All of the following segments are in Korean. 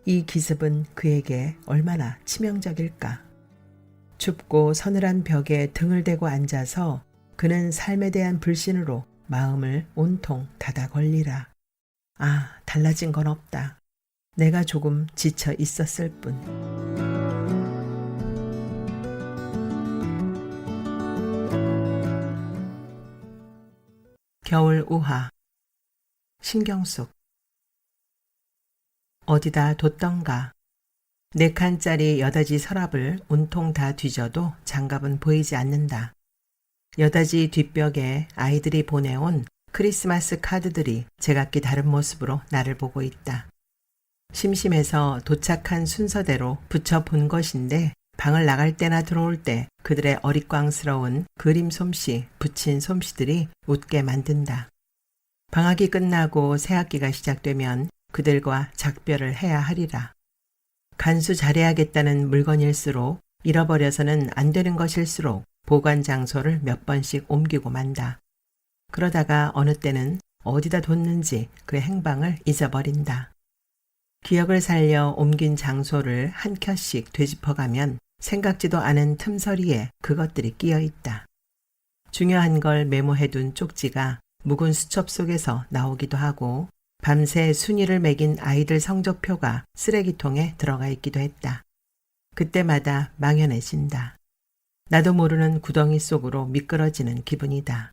이 기습은 그에게 얼마나 치명적일까. 춥고 서늘한 벽에 등을 대고 앉아서 그는 삶에 대한 불신으로 마음을 온통 닫아 걸리라. 아, 달라진 건 없다. 내가 조금 지쳐 있었을 뿐. 겨울 우화. 신경숙. 어디다 뒀던가. 4칸짜리 여다지 서랍을 온통 다 뒤져도 장갑은 보이지 않는다. 여다지 뒷벽에 아이들이 보내온 크리스마스 카드들이 제각기 다른 모습으로 나를 보고 있다. 심심해서 도착한 순서대로 붙여 본 것인데 방을 나갈 때나 들어올 때 그들의 어릿광스러운 그림 솜씨, 붙인 솜씨들이 웃게 만든다. 방학이 끝나고 새학기가 시작되면 그들과 작별을 해야 하리라. 간수 잘해야겠다는 물건일수록 잃어버려서는 안 되는 것일수록 보관 장소를 몇 번씩 옮기고 만다. 그러다가 어느 때는 어디다 뒀는지 그 행방을 잊어버린다. 기억을 살려 옮긴 장소를 한 켠씩 되짚어가면 생각지도 않은 틈서리에 그것들이 끼어 있다. 중요한 걸 메모해둔 쪽지가 묵은 수첩 속에서 나오기도 하고 밤새 순위를 매긴 아이들 성적표가 쓰레기통에 들어가 있기도 했다. 그때마다 망연해진다. 나도 모르는 구덩이 속으로 미끄러지는 기분이다.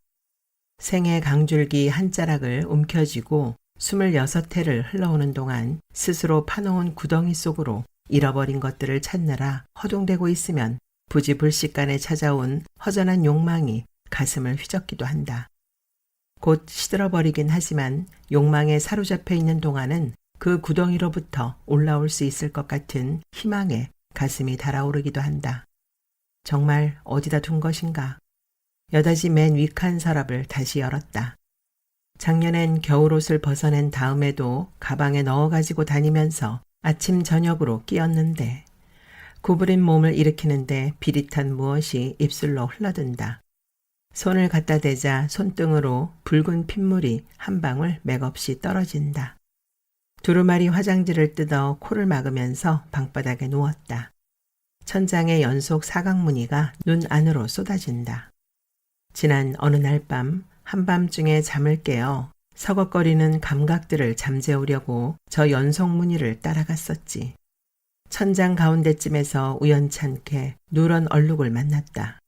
생애 강줄기 한 자락을 움켜쥐고 26회를 흘러오는 동안 스스로 파놓은 구덩이 속으로 잃어버린 것들을 찾느라 허둥대고 있으면 부지불식간에 찾아온 허전한 욕망이 가슴을 휘젓기도 한다. 곧 시들어버리긴 하지만 욕망에 사로잡혀 있는 동안은 그 구덩이로부터 올라올 수 있을 것 같은 희망에 가슴이 달아오르기도 한다. 정말 어디다 둔 것인가? 여다지 맨 위칸 서랍을 다시 열었다. 작년엔 겨울옷을 벗어낸 다음에도 가방에 넣어가지고 다니면서 아침 저녁으로 끼었는데 구부린 몸을 일으키는데 비릿한 무엇이 입술로 흘러든다. 손을 갖다 대자 손등으로 붉은 핏물이 한 방울 맥없이 떨어진다. 두루마리 화장지를 뜯어 코를 막으면서 방바닥에 누웠다. 천장의 연속 사각무늬가 눈 안으로 쏟아진다. 지난 어느 날 밤 한밤중에 잠을 깨어 서걱거리는 감각들을 잠재우려고 저 연속 무늬를 따라갔었지. 천장 가운데쯤에서 우연찮게 누런 얼룩을 만났다.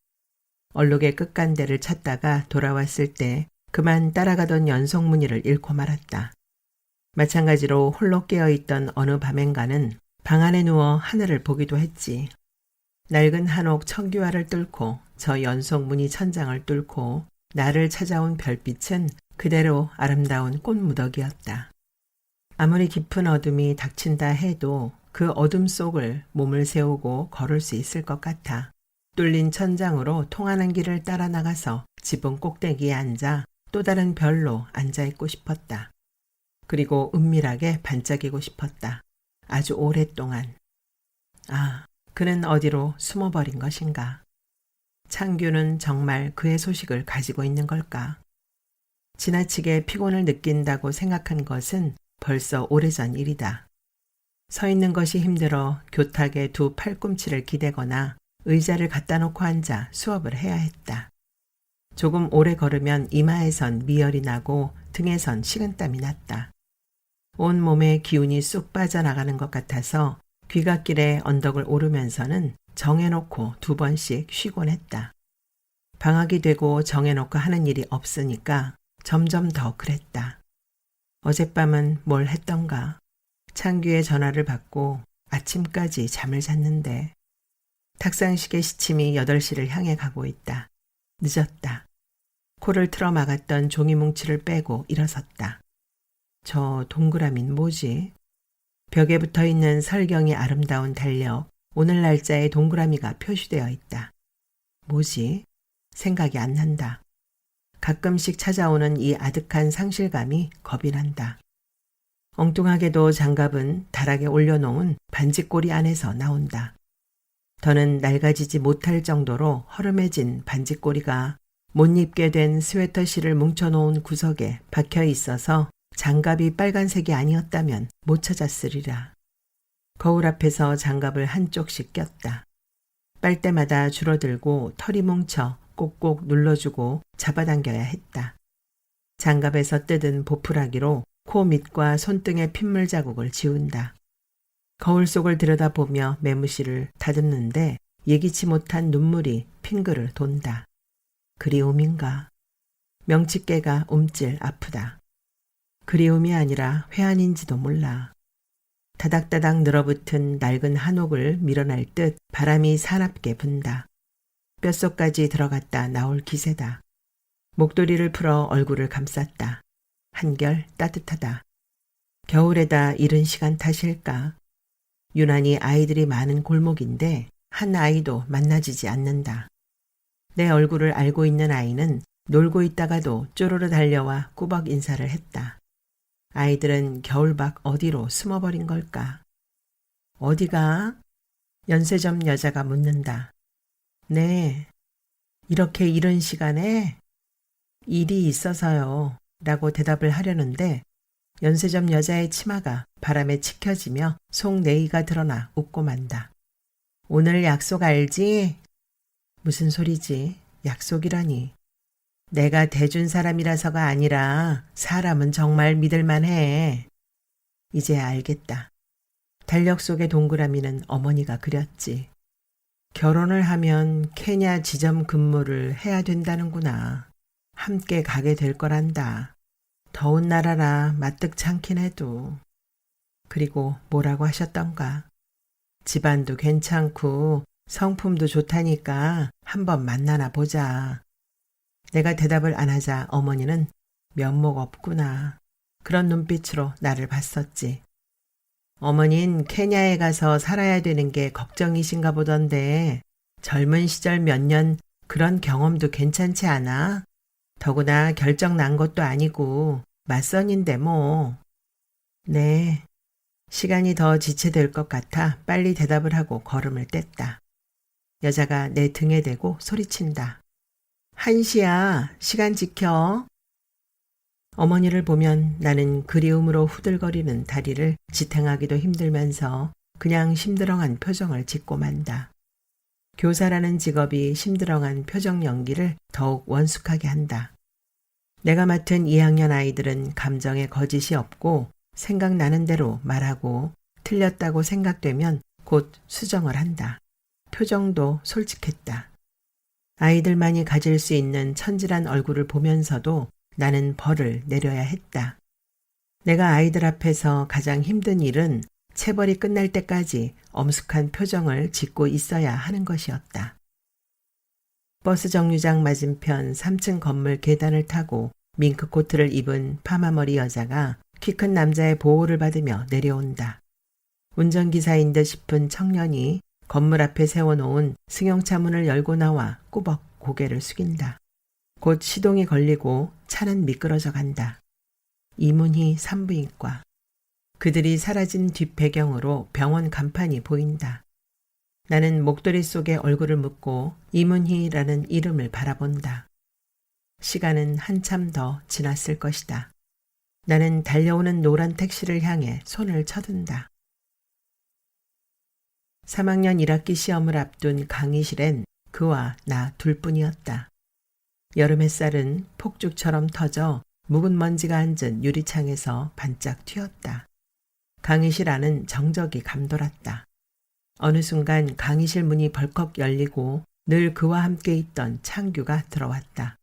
얼룩의 끝간대를 찾다가 돌아왔을 때 그만 따라가던 연속 무늬를 잃고 말았다. 마찬가지로 홀로 깨어있던 어느 밤엔가는 방 안에 누워 하늘을 보기도 했지. 낡은 한옥 청규화를 뚫고 저 연속 무늬 천장을 뚫고 나를 찾아온 별빛은 그대로 아름다운 꽃무더기였다. 아무리 깊은 어둠이 닥친다 해도 그 어둠 속을 몸을 세우고 걸을 수 있을 것 같아. 뚫린 천장으로 통하는 길을 따라 나가서 지붕 꼭대기에 앉아 또 다른 별로 앉아있고 싶었다. 그리고 은밀하게 반짝이고 싶었다. 아주 오랫동안. 아, 그는 어디로 숨어버린 것인가? 창규는 정말 그의 소식을 가지고 있는 걸까? 지나치게 피곤을 느낀다고 생각한 것은 벌써 오래전 일이다. 서 있는 것이 힘들어 교탁에 두 팔꿈치를 기대거나 의자를 갖다 놓고 앉아 수업을 해야 했다. 조금 오래 걸으면 이마에선 미열이 나고 등에선 식은땀이 났다. 온 몸에 기운이 쑥 빠져나가는 것 같아서 귀갓길에 언덕을 오르면서는 정해놓고 2번씩 쉬곤 했다. 방학이 되고 정해놓고 하는 일이 없으니까 점점 더 그랬다. 어젯밤은 뭘 했던가? 창규의 전화를 받고 아침까지 잠을 잤는데 탁상식의 시침이 8시를 향해 가고 있다. 늦었다. 코를 틀어 막았던 종이 뭉치를 빼고 일어섰다. 저 동그라미는 뭐지? 벽에 붙어있는 설경이 아름다운 달력, 오늘 날짜에 동그라미가 표시되어 있다. 뭐지? 생각이 안 난다. 가끔씩 찾아오는 이 아득한 상실감이 겁이 난다. 엉뚱하게도 장갑은 다락에 올려놓은 반지꼬리 안에서 나온다. 더는 낡아지지 못할 정도로 허름해진 반지꼬리가 못 입게 된 스웨터 실을 뭉쳐놓은 구석에 박혀 있어서 장갑이 빨간색이 아니었다면 못 찾았으리라. 거울 앞에서 장갑을 한쪽씩 꼈다. 빨때마다 줄어들고 털이 뭉쳐 꼭꼭 눌러주고 잡아당겨야 했다. 장갑에서 뜯은 보풀하기로 코 밑과 손등의 핏물 자국을 지운다. 거울 속을 들여다보며 매무실을 다듬는데 예기치 못한 눈물이 핑글을 돈다. 그리움인가? 명치깨가 움찔 아프다. 그리움이 아니라 회한인지도 몰라. 다닥다닥 늘어붙은 낡은 한옥을 밀어낼 듯 바람이 사납게 분다. 뼛속까지 들어갔다 나올 기세다. 목도리를 풀어 얼굴을 감쌌다. 한결 따뜻하다. 겨울에다 이른 시간 탓일까? 유난히 아이들이 많은 골목인데 한 아이도 만나지지 않는다. 내 얼굴을 알고 있는 아이는 놀고 있다가도 쪼르르 달려와 꾸벅 인사를 했다. 아이들은 겨울밖 어디로 숨어버린 걸까? 어디가? 연세점 여자가 묻는다. 네, 이렇게 이른 시간에? 일이 있어서요. 라고 대답을 하려는데 연세점 여자의 치마가 바람에 치켜지며 속내의가 드러나 웃고 만다. 오늘 약속 알지? 무슨 소리지? 약속이라니. 내가 대준 사람이라서가 아니라 사람은 정말 믿을만해. 이제야 알겠다. 달력 속의 동그라미는 어머니가 그렸지. 결혼을 하면 케냐 지점 근무를 해야 된다는구나. 함께 가게 될 거란다. 더운 나라라 마뜩찮긴 해도. 그리고 뭐라고 하셨던가. 집안도 괜찮고 성품도 좋다니까 한번 만나나 보자. 내가 대답을 안 하자 어머니는 면목 없구나. 그런 눈빛으로 나를 봤었지. 어머닌 케냐에 가서 살아야 되는 게 걱정이신가 보던데 젊은 시절 몇 년 그런 경험도 괜찮지 않아? 더구나 결정 난 것도 아니고 맞선인데 뭐. 네. 시간이 더 지체될 것 같아 빨리 대답을 하고 걸음을 뗐다. 여자가 내 등에 대고 소리친다. 1시야. 시간 지켜. 어머니를 보면 나는 그리움으로 후들거리는 다리를 지탱하기도 힘들면서 그냥 심드렁한 표정을 짓고 만다. 교사라는 직업이 심드렁한 표정 연기를 더욱 원숙하게 한다. 내가 맡은 2학년 아이들은 감정에 거짓이 없고 생각나는 대로 말하고 틀렸다고 생각되면 곧 수정을 한다. 표정도 솔직했다. 아이들만이 가질 수 있는 천질한 얼굴을 보면서도 나는 벌을 내려야 했다. 내가 아이들 앞에서 가장 힘든 일은 체벌이 끝날 때까지 엄숙한 표정을 짓고 있어야 하는 것이었다. 버스 정류장 맞은편 3층 건물 계단을 타고 밍크 코트를 입은 파마머리 여자가 키 큰 남자의 보호를 받으며 내려온다. 운전기사인 듯 싶은 청년이 건물 앞에 세워놓은 승용차 문을 열고 나와 꾸벅 고개를 숙인다. 곧 시동이 걸리고 차는 미끄러져 간다. 이문희 산부인과. 그들이 사라진 뒷배경으로 병원 간판이 보인다. 나는 목도리 속에 얼굴을 묻고 이문희라는 이름을 바라본다. 시간은 한참 더 지났을 것이다. 나는 달려오는 노란 택시를 향해 손을 쳐든다. 3학년 1학기 시험을 앞둔 강의실엔 그와 나 둘뿐이었다. 여름 햇살은 폭죽처럼 터져 묵은 먼지가 앉은 유리창에서 반짝 튀었다. 강의실 안은 정적이 감돌았다. 어느 순간 강의실 문이 벌컥 열리고 늘 그와 함께 있던 창규가 들어왔다.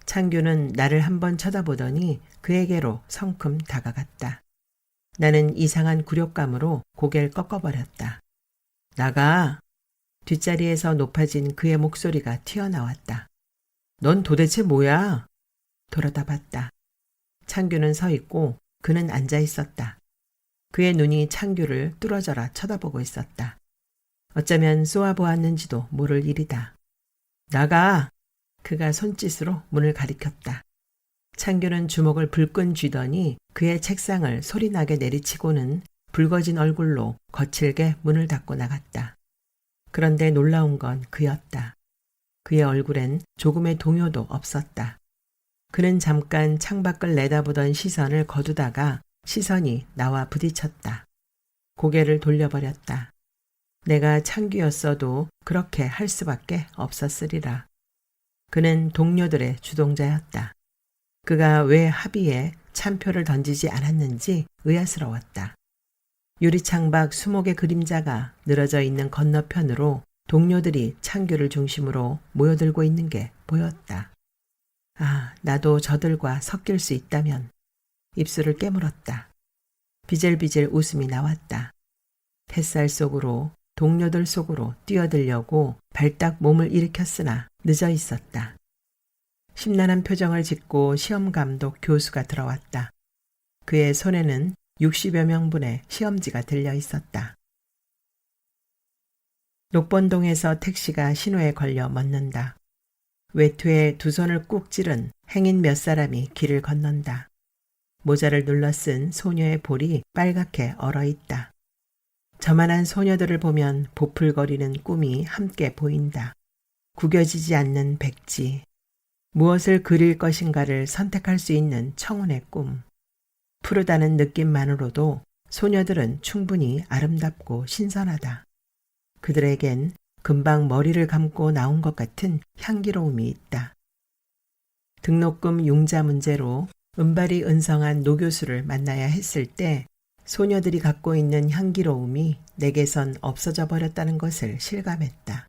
창규는 나를 한번 쳐다보더니 그에게로 성큼 다가갔다. 나는 이상한 굴욕감으로 고개를 꺾어버렸다. 나가! 뒷자리에서 높아진 그의 목소리가 튀어나왔다. 넌 도대체 뭐야? 돌아다 봤다. 창규는 서 있고 그는 앉아 있었다. 그의 눈이 창규를 뚫어져라 쳐다보고 있었다. 어쩌면 쏘아보았는지도 모를 일이다. 나가! 그가 손짓으로 문을 가리켰다. 창규는 주먹을 불끈 쥐더니 그의 책상을 소리나게 내리치고는 붉어진 얼굴로 거칠게 문을 닫고 나갔다. 그런데 놀라운 건 그였다. 그의 얼굴엔 조금의 동요도 없었다. 그는 잠깐 창밖을 내다보던 시선을 거두다가 시선이 나와 부딪혔다. 고개를 돌려버렸다. 내가 창규였어도 그렇게 할 수밖에 없었으리라. 그는 동료들의 주동자였다. 그가 왜 합의에 찬표를 던지지 않았는지 의아스러웠다. 유리창밖 수목의 그림자가 늘어져 있는 건너편으로 동료들이 창규를 중심으로 모여들고 있는 게 보였다. 아, 나도 저들과 섞일 수 있다면. 입술을 깨물었다. 비질비질 웃음이 나왔다. 햇살 속으로 동료들 속으로 뛰어들려고 발딱 몸을 일으켰으나 늦어 있었다. 심란한 표정을 짓고 시험감독 교수가 들어왔다. 그의 손에는 60여 명분의 시험지가 들려 있었다. 녹번동에서 택시가 신호에 걸려 멎는다. 외투에 두 손을 꾹 찌른 행인 몇 사람이 길을 건넌다. 모자를 눌러 쓴 소녀의 볼이 빨갛게 얼어있다. 저만한 소녀들을 보면 보풀거리는 꿈이 함께 보인다. 구겨지지 않는 백지. 무엇을 그릴 것인가를 선택할 수 있는 청혼의 꿈. 푸르다는 느낌만으로도 소녀들은 충분히 아름답고 신선하다. 그들에겐 금방 머리를 감고 나온 것 같은 향기로움이 있다. 등록금 융자 문제로 은발이 은성한 노 교수를 만나야 했을 때 소녀들이 갖고 있는 향기로움이 내게선 없어져 버렸다는 것을 실감했다.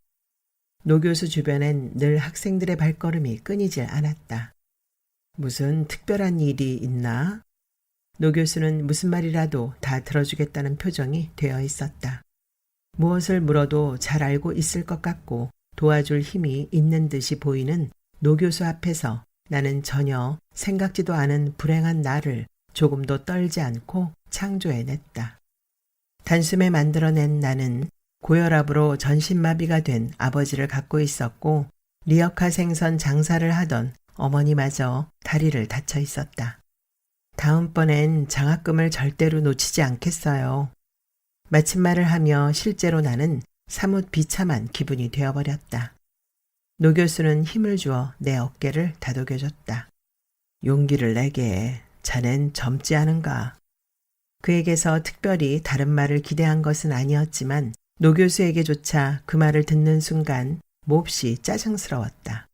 노 교수 주변엔 늘 학생들의 발걸음이 끊이질 않았다. 무슨 특별한 일이 있나? 노 교수는 무슨 말이라도 다 들어주겠다는 표정이 되어 있었다. 무엇을 물어도 잘 알고 있을 것 같고 도와줄 힘이 있는 듯이 보이는 노 교수 앞에서 나는 전혀 생각지도 않은 불행한 나를 조금도 떨지 않고 창조해냈다. 단숨에 만들어낸 나는 고혈압으로 전신마비가 된 아버지를 갖고 있었고 리어카 생선 장사를 하던 어머니마저 다리를 다쳐 있었다. 다음번엔 장학금을 절대로 놓치지 않겠어요. 마침말을 하며 실제로 나는 사뭇 비참한 기분이 되어버렸다. 노 교수는 힘을 주어 내 어깨를 다독여줬다. 용기를 내게. 자넨 젊지 않은가? 그에게서 특별히 다른 말을 기대한 것은 아니었지만 노 교수에게조차 그 말을 듣는 순간 몹시 짜증스러웠다.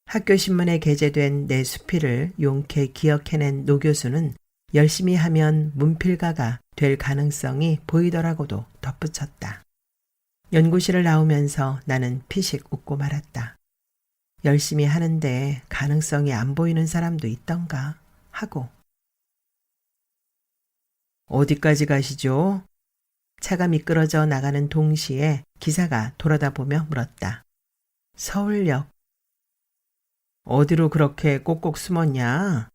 학교 신문에 게재된 내 수필을 용케 기억해낸 노 교수는 열심히 하면 문필가가 될 가능성이 보이더라고도 덧붙였다. 연구실을 나오면서 나는 피식 웃고 말았다. 열심히 하는데 가능성이 안 보이는 사람도 있던가 하고. 어디까지 가시죠? 차가 미끄러져 나가는 동시에 기사가 돌아다보며 물었다. 서울역. 어디로 그렇게 꼭꼭 숨었냐?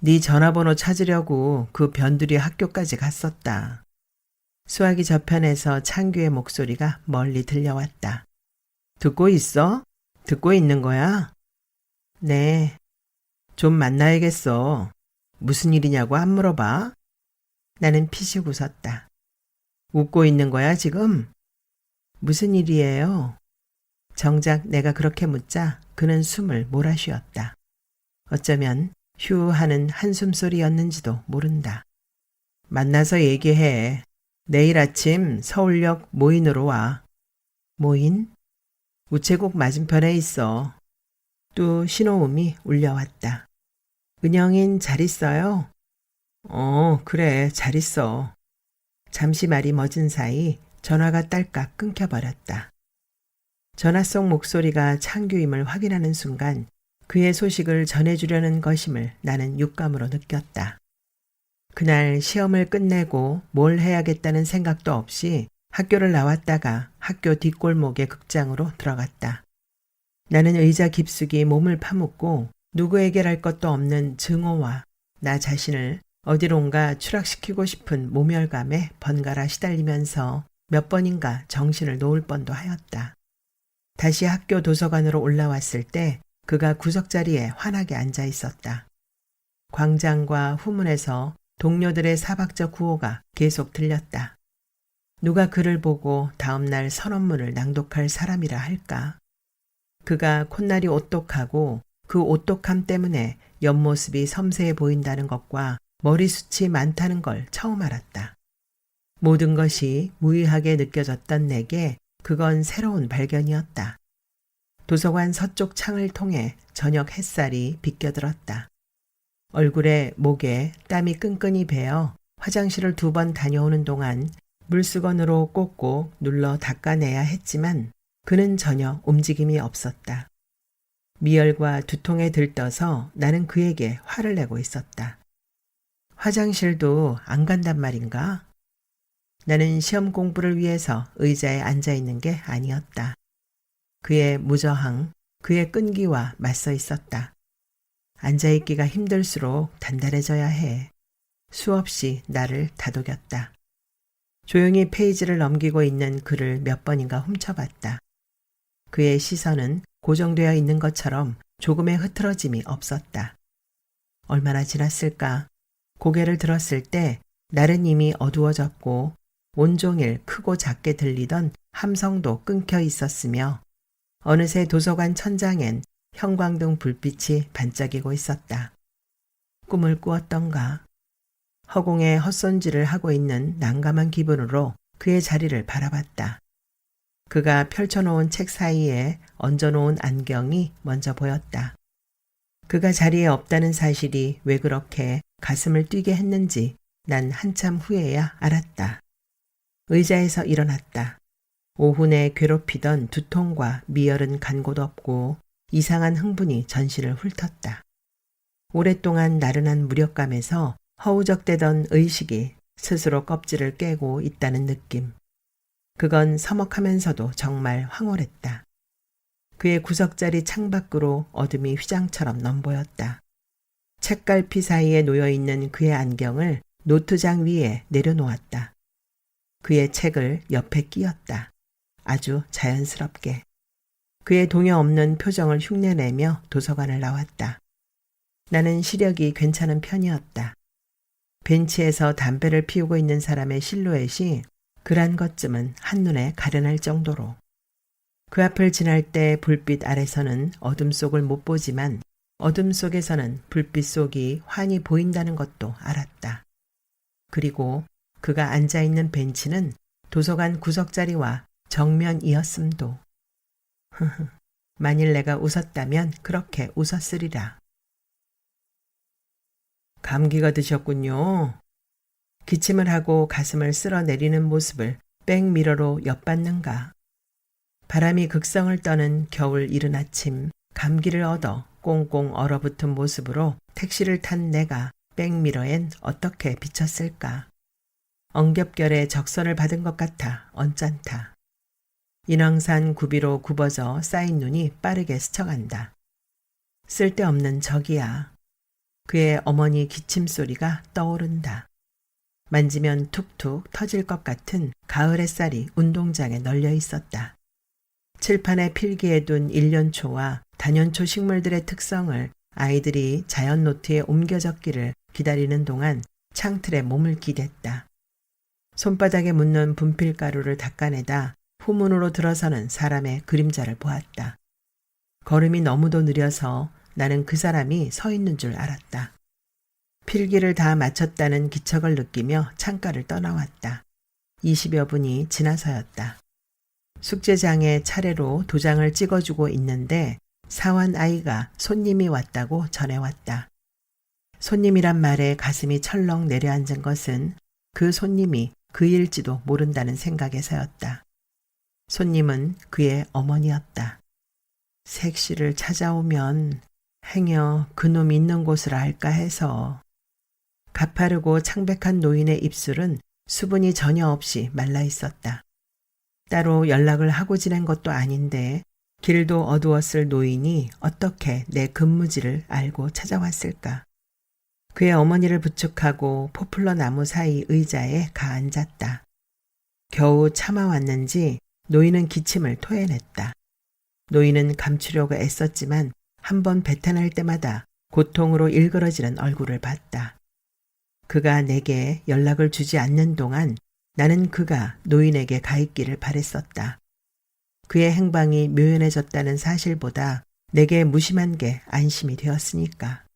네 전화번호 찾으려고 그 변두리 학교까지 갔었다. 수화기 저편에서 창규의 목소리가 멀리 들려왔다. 듣고 있어? 듣고 있는 거야? 네. 좀 만나야겠어. 무슨 일이냐고 안 물어봐? 나는 피식 웃었다. 웃고 있는 거야 지금? 무슨 일이에요? 정작 내가 그렇게 묻자 그는 숨을 몰아쉬었다. 어쩌면 휴 하는 한숨소리였는지도 모른다. 만나서 얘기해. 내일 아침 서울역 모인으로 와. 모인? 우체국 맞은편에 있어. 또 신호음이 울려왔다. 은영인 잘 있어요? 그래, 잘 있어. 잠시 말이 멎은 사이 전화가 딸깍 끊겨버렸다. 전화 속 목소리가 창규임을 확인하는 순간 그의 소식을 전해주려는 것임을 나는 육감으로 느꼈다. 그날 시험을 끝내고 뭘 해야겠다는 생각도 없이 학교를 나왔다가 학교 뒷골목의 극장으로 들어갔다. 나는 의자 깊숙이 몸을 파묻고 누구에게랄 것도 없는 증오와 나 자신을 어디론가 추락시키고 싶은 모멸감에 번갈아 시달리면서 몇 번인가 정신을 놓을 뻔도 하였다. 다시 학교 도서관으로 올라왔을 때 그가 구석자리에 환하게 앉아 있었다. 광장과 후문에서 동료들의 사박적 구호가 계속 들렸다. 누가 그를 보고 다음날 선언문을 낭독할 사람이라 할까? 그가 콧날이 오똑하고 그 오똑함 때문에 옆모습이 섬세해 보인다는 것과 머리숱이 많다는 걸 처음 알았다. 모든 것이 무의하게 느껴졌던 내게 그건 새로운 발견이었다. 도서관 서쪽 창을 통해 저녁 햇살이 비껴들었다. 얼굴에 목에 땀이 끈끈이 배어 화장실을 2번 다녀오는 동안 물수건으로 꼭꼭 눌러 닦아내야 했지만 그는 전혀 움직임이 없었다. 미열과 두통에 들떠서 나는 그에게 화를 내고 있었다. 화장실도 안 간단 말인가? 나는 시험 공부를 위해서 의자에 앉아 있는 게 아니었다. 그의 무저항, 그의 끈기와 맞서 있었다. 앉아있기가 힘들수록 단단해져야 해. 수없이 나를 다독였다. 조용히 페이지를 넘기고 있는 글을 몇 번인가 훔쳐봤다. 그의 시선은 고정되어 있는 것처럼 조금의 흐트러짐이 없었다. 얼마나 지났을까? 고개를 들었을 때 날은 이미 어두워졌고 온종일 크고 작게 들리던 함성도 끊겨 있었으며 어느새 도서관 천장엔 형광등 불빛이 반짝이고 있었다. 꿈을 꾸었던가? 허공에 헛손질을 하고 있는 난감한 기분으로 그의 자리를 바라봤다. 그가 펼쳐놓은 책 사이에 얹어놓은 안경이 먼저 보였다. 그가 자리에 없다는 사실이 왜 그렇게 가슴을 뛰게 했는지 난 한참 후에야 알았다. 의자에서 일어났다. 오후 내 괴롭히던 두통과 미열은 간 곳 없고 이상한 흥분이 전신을 훑었다. 오랫동안 나른한 무력감에서 허우적대던 의식이 스스로 껍질을 깨고 있다는 느낌. 그건 서먹하면서도 정말 황홀했다. 그의 구석자리 창밖으로 어둠이 휘장처럼 넘보였다. 책갈피 사이에 놓여있는 그의 안경을 노트장 위에 내려놓았다. 그의 책을 옆에 끼웠다. 아주 자연스럽게. 그의 동요 없는 표정을 흉내내며 도서관을 나왔다. 나는 시력이 괜찮은 편이었다. 벤치에서 담배를 피우고 있는 사람의 실루엣이 그란 것쯤은 한눈에 가려날 정도로. 그 앞을 지날 때 불빛 아래서는 어둠 속을 못 보지만 어둠 속에서는 불빛 속이 환히 보인다는 것도 알았다. 그리고 그가 앉아있는 벤치는 도서관 구석자리와 정면이었음도. 만일 내가 웃었다면 그렇게 웃었으리라. 감기가 드셨군요. 기침을 하고 가슴을 쓸어내리는 모습을 백미러로 엿봤는가. 바람이 극성을 떠는 겨울 이른 아침 감기를 얻어 꽁꽁 얼어붙은 모습으로 택시를 탄 내가 백미러엔 어떻게 비쳤을까. 엉겹결에 적선을 받은 것 같아 언짢다. 인왕산 구비로 굽어져 쌓인 눈이 빠르게 스쳐간다. 쓸데없는 적이야. 그의 어머니 기침 소리가 떠오른다. 만지면 툭툭 터질 것 같은 가을 햇살이 운동장에 널려 있었다. 칠판에 필기해둔 일년초와 단연초 식물들의 특성을 아이들이 자연 노트에 옮겨 적기를 기다리는 동안 창틀에 몸을 기댔다. 손바닥에 묻는 분필가루를 닦아내다 후문으로 들어서는 사람의 그림자를 보았다. 걸음이 너무도 느려서 나는 그 사람이 서 있는 줄 알았다. 필기를 다 마쳤다는 기척을 느끼며 창가를 떠나왔다. 20여 분이 지나서였다. 숙제장에 차례로 도장을 찍어주고 있는데 사환 아이가 손님이 왔다고 전해왔다. 손님이란 말에 가슴이 철렁 내려앉은 것은 그 손님이 그일지도 모른다는 생각에서였다. 손님은 그의 어머니였다. 색시를 찾아오면 행여 그놈 있는 곳을 알까 해서. 가파르고 창백한 노인의 입술은 수분이 전혀 없이 말라 있었다. 따로 연락을 하고 지낸 것도 아닌데 길도 어두웠을 노인이 어떻게 내 근무지를 알고 찾아왔을까. 그의 어머니를 부축하고 포플러 나무 사이 의자에 가앉았다. 겨우 참아왔는지 노인은 기침을 토해냈다. 노인은 감추려고 애썼지만 한번 뱉어낼 때마다 고통으로 일그러지는 얼굴을 봤다. 그가 내게 연락을 주지 않는 동안 나는 그가 노인에게 가 있기를 바랬었다. 그의 행방이 묘연해졌다는 사실보다 내게 무심한 게 안심이 되었으니까.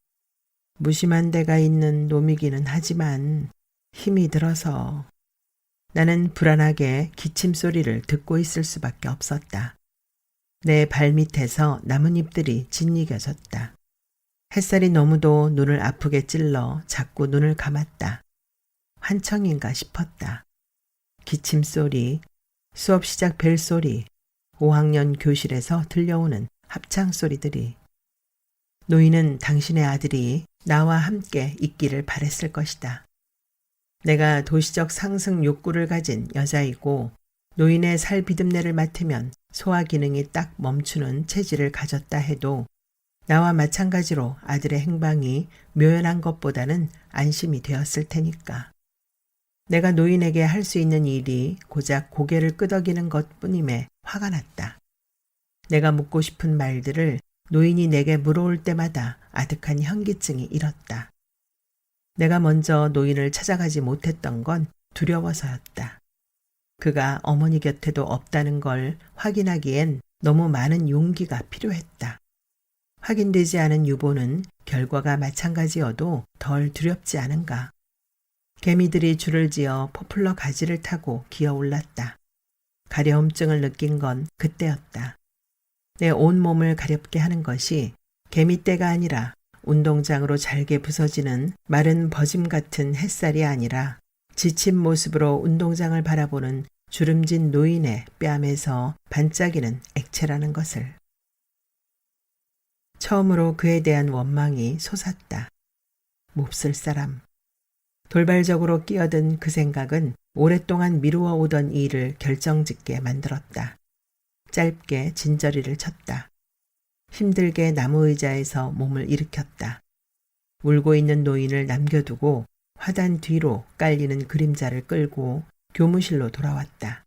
무심한 데가 있는 놈이기는 하지만 힘이 들어서. 나는 불안하게 기침 소리를 듣고 있을 수밖에 없었다. 내 발밑에서 나뭇잎들이 짓이겨졌다. 햇살이 너무도 눈을 아프게 찔러 자꾸 눈을 감았다. 환청인가 싶었다. 기침 소리, 수업 시작 벨 소리, 5학년 교실에서 들려오는 합창 소리들이. 노인은 당신의 아들이 나와 함께 있기를 바랬을 것이다. 내가 도시적 상승 욕구를 가진 여자이고 노인의 살 비듬내를 맡으면 소화 기능이 딱 멈추는 체질을 가졌다 해도 나와 마찬가지로 아들의 행방이 묘연한 것보다는 안심이 되었을 테니까. 내가 노인에게 할 수 있는 일이 고작 고개를 끄덕이는 것뿐임에 화가 났다. 내가 묻고 싶은 말들을 노인이 내게 물어올 때마다 아득한 현기증이 일었다. 내가 먼저 노인을 찾아가지 못했던 건 두려워서였다. 그가 어머니 곁에도 없다는 걸 확인하기엔 너무 많은 용기가 필요했다. 확인되지 않은 유보는 결과가 마찬가지여도 덜 두렵지 않은가. 개미들이 줄을 지어 포플러 가지를 타고 기어올랐다. 가려움증을 느낀 건 그때였다. 내 온몸을 가렵게 하는 것이 개미떼가 아니라 운동장으로 잘게 부서지는 마른 버짐 같은 햇살이 아니라 지친 모습으로 운동장을 바라보는 주름진 노인의 뺨에서 반짝이는 액체라는 것을. 처음으로 그에 대한 원망이 솟았다. 몹쓸 사람. 돌발적으로 끼어든 그 생각은 오랫동안 미루어 오던 일을 결정짓게 만들었다. 짧게 진저리를 쳤다. 힘들게 나무 의자에서 몸을 일으켰다. 울고 있는 노인을 남겨두고 화단 뒤로 깔리는 그림자를 끌고 교무실로 돌아왔다.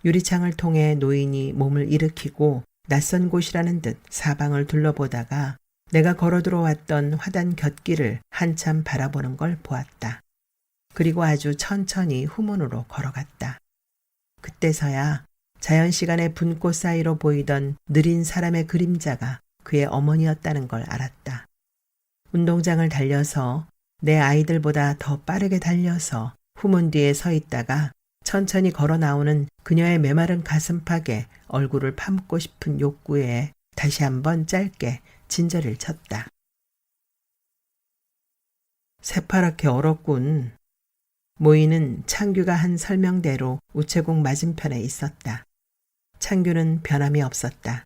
유리창을 통해 노인이 몸을 일으키고 낯선 곳이라는 듯 사방을 둘러보다가 내가 걸어 들어왔던 화단 곁길을 한참 바라보는 걸 보았다. 그리고 아주 천천히 후문으로 걸어갔다. 그때서야 자연 시간의 분꽃 사이로 보이던 느린 사람의 그림자가 그의 어머니였다는 걸 알았다. 운동장을 달려서 내 아이들보다 더 빠르게 달려서 후문 뒤에 서 있다가 천천히 걸어 나오는 그녀의 메마른 가슴팍에 얼굴을 파묻고 싶은 욕구에 다시 한번 짧게 진저리를 쳤다. 새파랗게 얼었군. 모이는 창규가 한 설명대로 우체국 맞은편에 있었다. 창규는 변함이 없었다.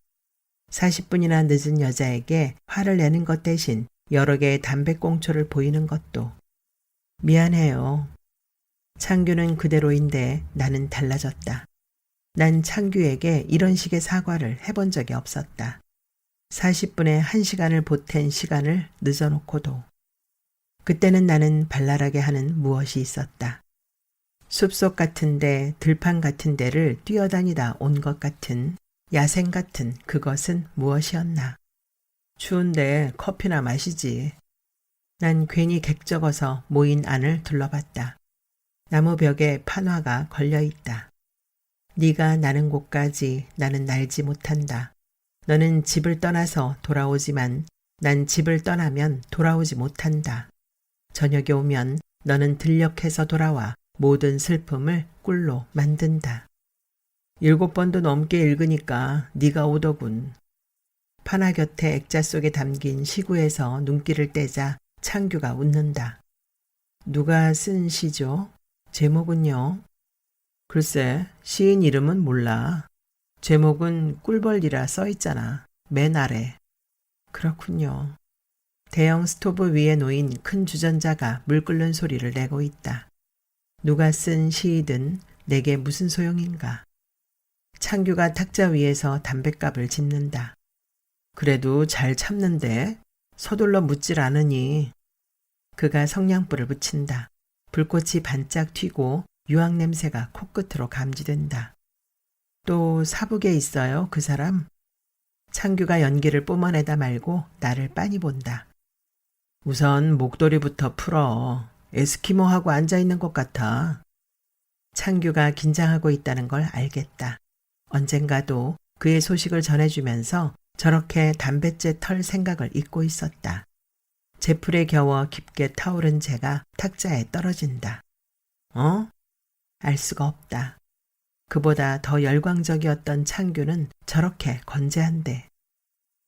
40분이나 늦은 여자에게 화를 내는 것 대신 여러 개의 담배꽁초를 보이는 것도. 미안해요. 창규는 그대로인데 나는 달라졌다. 난 창규에게 이런 식의 사과를 해본 적이 없었다. 40분에 1시간을 보탠 시간을 늦어놓고도. 그때는 나는 발랄하게 하는 무엇이 있었다. 숲속 같은데 들판 같은 데를 뛰어다니다 온 것 같은 야생 같은 그것은 무엇이었나. 추운데 커피나 마시지. 난 괜히 객적어서 모인 안을 둘러봤다. 나무 벽에 판화가 걸려있다. 네가 나는 곳까지 나는 날지 못한다. 너는 집을 떠나서 돌아오지만 난 집을 떠나면 돌아오지 못한다. 저녁에 오면 너는 들녘에서 돌아와 모든 슬픔을 꿀로 만든다. 7번도 넘게 읽으니까 네가 오더군. 판화 곁에 액자 속에 담긴 시구에서 눈길을 떼자 창규가 웃는다. 누가 쓴 시죠? 제목은요? 글쎄, 시인 이름은 몰라. 제목은 꿀벌이라 써있잖아. 맨 아래. 그렇군요. 대형 스토브 위에 놓인 큰 주전자가 물 끓는 소리를 내고 있다. 누가 쓴 시이든 내게 무슨 소용인가. 창규가 탁자 위에서 담뱃갑을 짚는다. 그래도 잘 참는데 서둘러 묻질 않으니. 그가 성냥불을 붙인다. 불꽃이 반짝 튀고 유황 냄새가 코끝으로 감지된다. 또 사북에 있어요, 그 사람? 창규가 연기를 뿜어내다 말고 나를 빤히 본다. 우선 목도리부터 풀어. 에스키모하고 앉아있는 것 같아. 창규가 긴장하고 있다는 걸 알겠다. 언젠가도 그의 소식을 전해주면서 저렇게 담뱃재 털 생각을 잊고 있었다. 제풀에 겨워 깊게 타오른 재가 탁자에 떨어진다. 어? 알 수가 없다. 그보다 더 열광적이었던 창규는 저렇게 건재한데.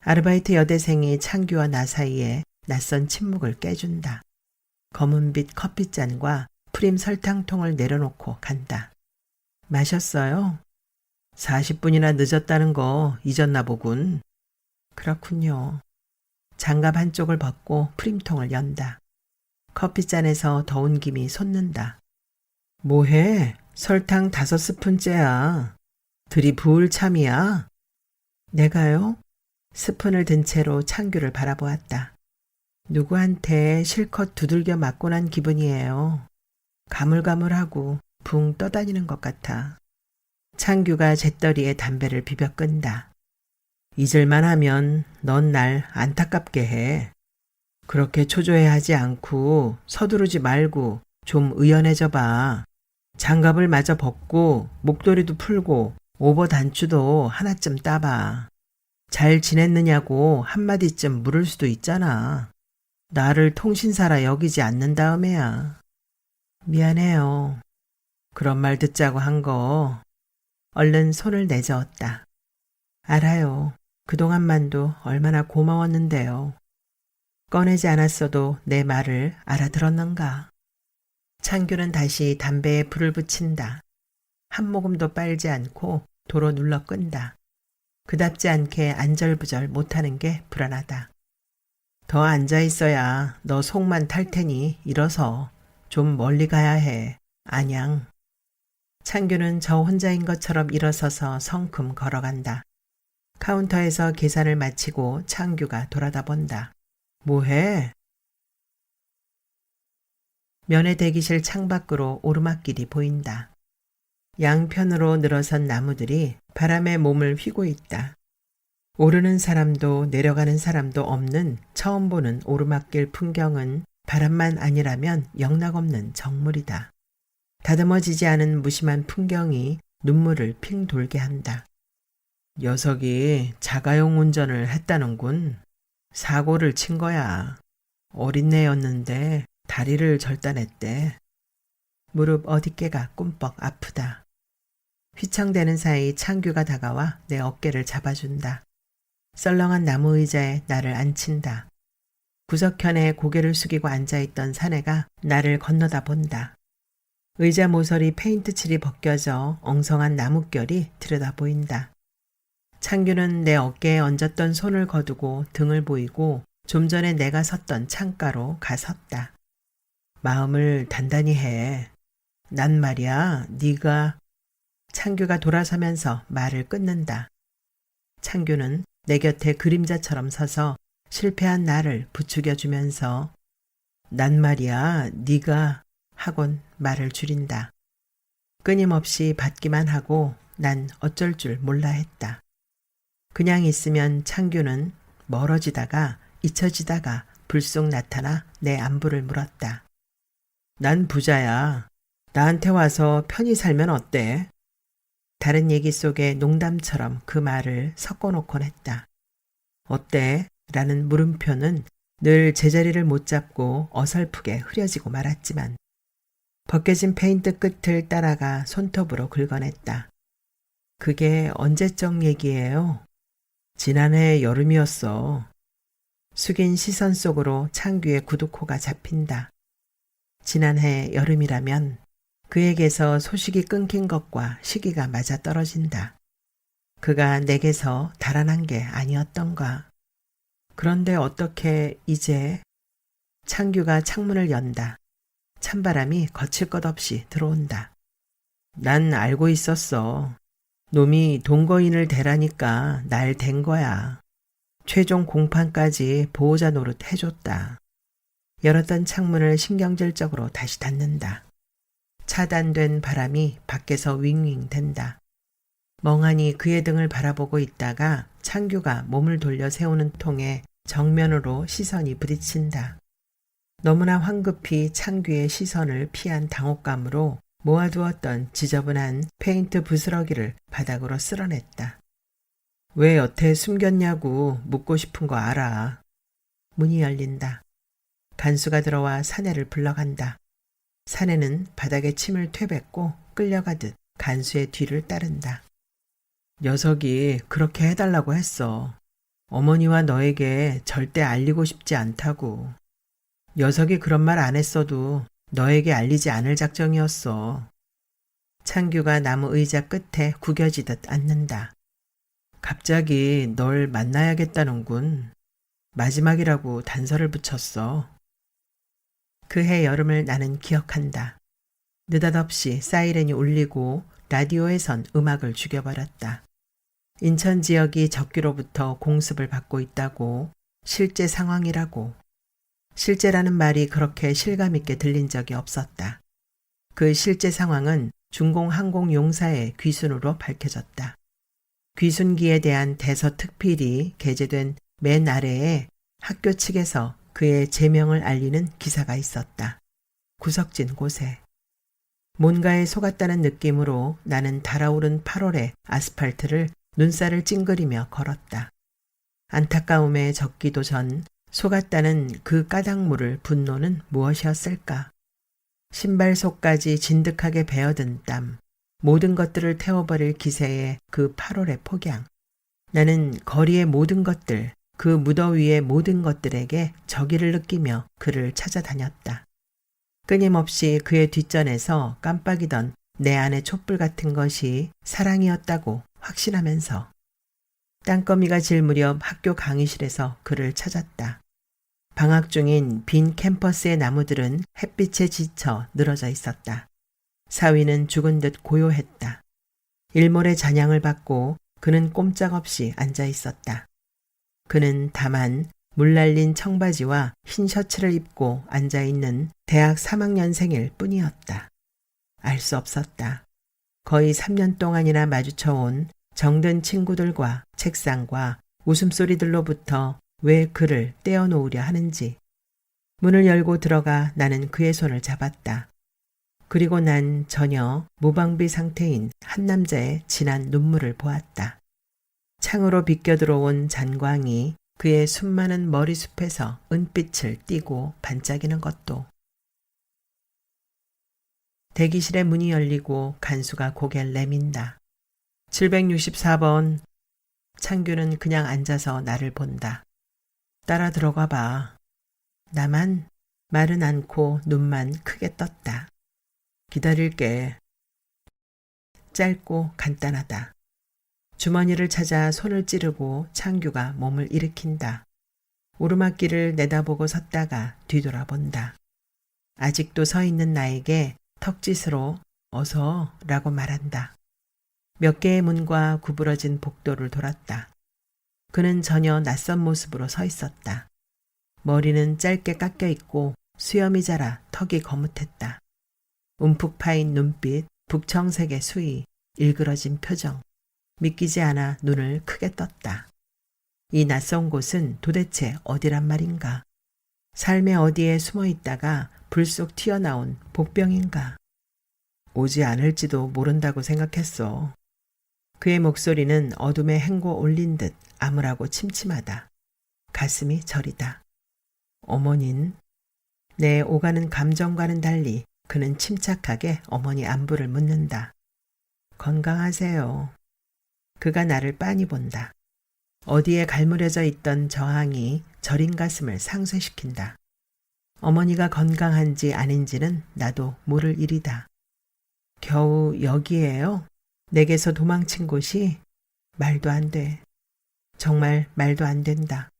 아르바이트 여대생이 창규와 나 사이에 낯선 침묵을 깨준다. 검은빛 커피잔과 프림 설탕통을 내려놓고 간다. 마셨어요? 40분이나 늦었다는 거 잊었나 보군. 그렇군요. 장갑 한쪽을 벗고 프림통을 연다. 커피잔에서 더운 김이 솟는다. 뭐해? 설탕 5스푼째야. 들이부을 참이야. 내가요? 스푼을 든 채로 창규를 바라보았다. 누구한테 실컷 두들겨 맞고 난 기분이에요. 가물가물하고 붕 떠다니는 것 같아. 창규가 잿더리에 담배를 비벼 끈다. 잊을만 하면 넌 날 안타깝게 해. 그렇게 초조해하지 않고 서두르지 말고 좀 의연해져 봐. 장갑을 마저 벗고 목도리도 풀고 오버 단추도 하나쯤 따봐. 잘 지냈느냐고 한마디쯤 물을 수도 있잖아. 나를 통신사라 여기지 않는 다음에야. 미안해요. 그런 말 듣자고 한 거. 얼른 손을 내저었다. 알아요. 그동안만도 얼마나 고마웠는데요. 꺼내지 않았어도 내 말을 알아들었는가. 창규는 다시 담배에 불을 붙인다. 한 모금도 빨지 않고 도로 눌러 끈다. 그답지 않게 안절부절 못하는 게 불안하다. 더 앉아있어야 너 속만 탈 테니 일어서 좀 멀리 가야 해. 안양. 창규는 저 혼자인 것처럼 일어서서 성큼 걸어간다. 카운터에서 계산을 마치고 창규가 돌아다 본다. 뭐해? 면회 대기실 창밖으로 오르막길이 보인다. 양편으로 늘어선 나무들이 바람에 몸을 휘고 있다. 오르는 사람도 내려가는 사람도 없는 처음 보는 오르막길 풍경은 바람만 아니라면 영락없는 정물이다. 다듬어지지 않은 무심한 풍경이 눈물을 핑 돌게 한다. 녀석이 자가용 운전을 했다는군. 사고를 친 거야. 어린애였는데 다리를 절단했대. 무릎 어디께가 꿈뻑 아프다. 휘청대는 사이 창규가 다가와 내 어깨를 잡아준다. 썰렁한 나무 의자에 나를 앉힌다. 구석현에 고개를 숙이고 앉아있던 사내가 나를 건너다 본다. 의자 모서리 페인트 칠이 벗겨져 엉성한 나뭇결이 들여다 보인다. 창규는 내 어깨에 얹었던 손을 거두고 등을 보이고 좀 전에 내가 섰던 창가로 가섰다. 마음을 단단히 해. 난 말이야, 네가... 창규가 돌아서면서 말을 끊는다. 창규는 내 곁에 그림자처럼 서서 실패한 나를 부추겨주면서 난 말이야, 네가... 하곤 말을 줄인다. 끊임없이 받기만 하고 난 어쩔 줄 몰라 했다. 그냥 있으면 창규는 멀어지다가 잊혀지다가 불쑥 나타나 내 안부를 물었다. 난 부자야. 나한테 와서 편히 살면 어때? 다른 얘기 속에 농담처럼 그 말을 섞어놓곤 했다. 어때? 라는 물음표는 늘 제자리를 못 잡고 어설프게 흐려지고 말았지만 벗겨진 페인트 끝을 따라가 손톱으로 긁어냈다. 그게 언제적 얘기예요? 지난해 여름이었어. 숙인 시선 속으로 창규의 구두코가 잡힌다. 지난해 여름이라면 그에게서 소식이 끊긴 것과 시기가 맞아떨어진다. 그가 내게서 달아난 게 아니었던가. 그런데 어떻게 이제... 창규가 창문을 연다. 찬바람이 거칠 것 없이 들어온다. 난 알고 있었어. 놈이 동거인을 대라니까 날 댄 거야. 최종 공판까지 보호자 노릇 해줬다. 열었던 창문을 신경질적으로 다시 닫는다. 차단된 바람이 밖에서 윙윙 댄다. 멍하니 그의 등을 바라보고 있다가 창규가 몸을 돌려 세우는 통에 정면으로 시선이 부딪힌다. 너무나 황급히 창규의 시선을 피한 당혹감으로 모아두었던 지저분한 페인트 부스러기를 바닥으로 쓸어냈다. 왜 여태 숨겼냐고 묻고 싶은 거 알아. 문이 열린다. 간수가 들어와 사내를 불러간다. 사내는 바닥에 침을 퇴뱉고 끌려가듯 간수의 뒤를 따른다. 녀석이 그렇게 해달라고 했어. 어머니와 너에게 절대 알리고 싶지 않다고. 녀석이 그런 말 안 했어도 너에게 알리지 않을 작정이었어. 창규가 나무 의자 끝에 구겨지듯 앉는다. 갑자기 널 만나야겠다는군. 마지막이라고 단서를 붙였어. 그해 여름을 나는 기억한다. 느닷없이 사이렌이 울리고 라디오에선 음악을 죽여버렸다. 인천 지역이 적기로부터 공습을 받고 있다고, 실제 상황이라고. 실제라는 말이 그렇게 실감있게 들린 적이 없었다. 그 실제 상황은 중공항공용사의 귀순으로 밝혀졌다. 귀순기에 대한 대서특필이 게재된 맨 아래에 학교 측에서 그의 제명을 알리는 기사가 있었다. 구석진 곳에. 뭔가에 속았다는 느낌으로 나는 달아오른 8월의 아스팔트를 눈살을 찡그리며 걸었다. 안타까움에 적기도 전 속았다는 그 까닭물을 분노는 무엇이었을까? 신발 속까지 진득하게 베어든 땀, 모든 것들을 태워버릴 기세의 그 8월의 폭양. 나는 거리의 모든 것들, 그 무더위의 모든 것들에게 적의를 느끼며 그를 찾아다녔다. 끊임없이 그의 뒷전에서 깜빡이던 내 안의 촛불 같은 것이 사랑이었다고 확신하면서 땅거미가 질 무렵 학교 강의실에서 그를 찾았다. 방학 중인 빈 캠퍼스의 나무들은 햇빛에 지쳐 늘어져 있었다. 사위는 죽은 듯 고요했다. 일몰의 잔향을 받고 그는 꼼짝없이 앉아 있었다. 그는 다만 물날린 청바지와 흰 셔츠를 입고 앉아있는 대학 3학년생일 뿐이었다. 알 수 없었다. 거의 3년 동안이나 마주쳐온 정든 친구들과 책상과 웃음소리들로부터 왜 그를 떼어놓으려 하는지. 문을 열고 들어가 나는 그의 손을 잡았다. 그리고 난 전혀 무방비 상태인 한 남자의 진한 눈물을 보았다. 창으로 비껴 들어온 잔광이 그의 수많은 머리숲에서 은빛을 띠고 반짝이는 것도. 대기실의 문이 열리고 간수가 고개를 내민다. 764번. 창규는 그냥 앉아서 나를 본다. 따라 들어가 봐. 나만 말은 않고 눈만 크게 떴다. 기다릴게. 짧고 간단하다. 주머니를 찾아 손을 찌르고 창규가 몸을 일으킨다. 오르막길을 내다보고 섰다가 뒤돌아본다. 아직도 서 있는 나에게 턱짓으로 어서 라고 말한다. 몇 개의 문과 구부러진 복도를 돌았다. 그는 전혀 낯선 모습으로 서 있었다. 머리는 짧게 깎여 있고 수염이 자라 턱이 거뭇했다. 움푹 파인 눈빛, 북청색의 수위, 일그러진 표정. 믿기지 않아 눈을 크게 떴다. 이 낯선 곳은 도대체 어디란 말인가? 삶의 어디에 숨어 있다가 불쑥 튀어나온 복병인가? 오지 않을지도 모른다고 생각했어. 그의 목소리는 어둠에 헹궈 올린 듯 암울하고 침침하다. 가슴이 저리다. 어머닌. 내 오가는 감정과는 달리 그는 침착하게 어머니 안부를 묻는다. 건강하세요. 그가 나를 빤히 본다. 어디에 갈무려져 있던 저항이 저린 가슴을 상쇄시킨다. 어머니가 건강한지 아닌지는 나도 모를 일이다. 겨우 여기에요? 내게서 도망친 곳이? 말도 안 돼. 정말 말도 안 된다.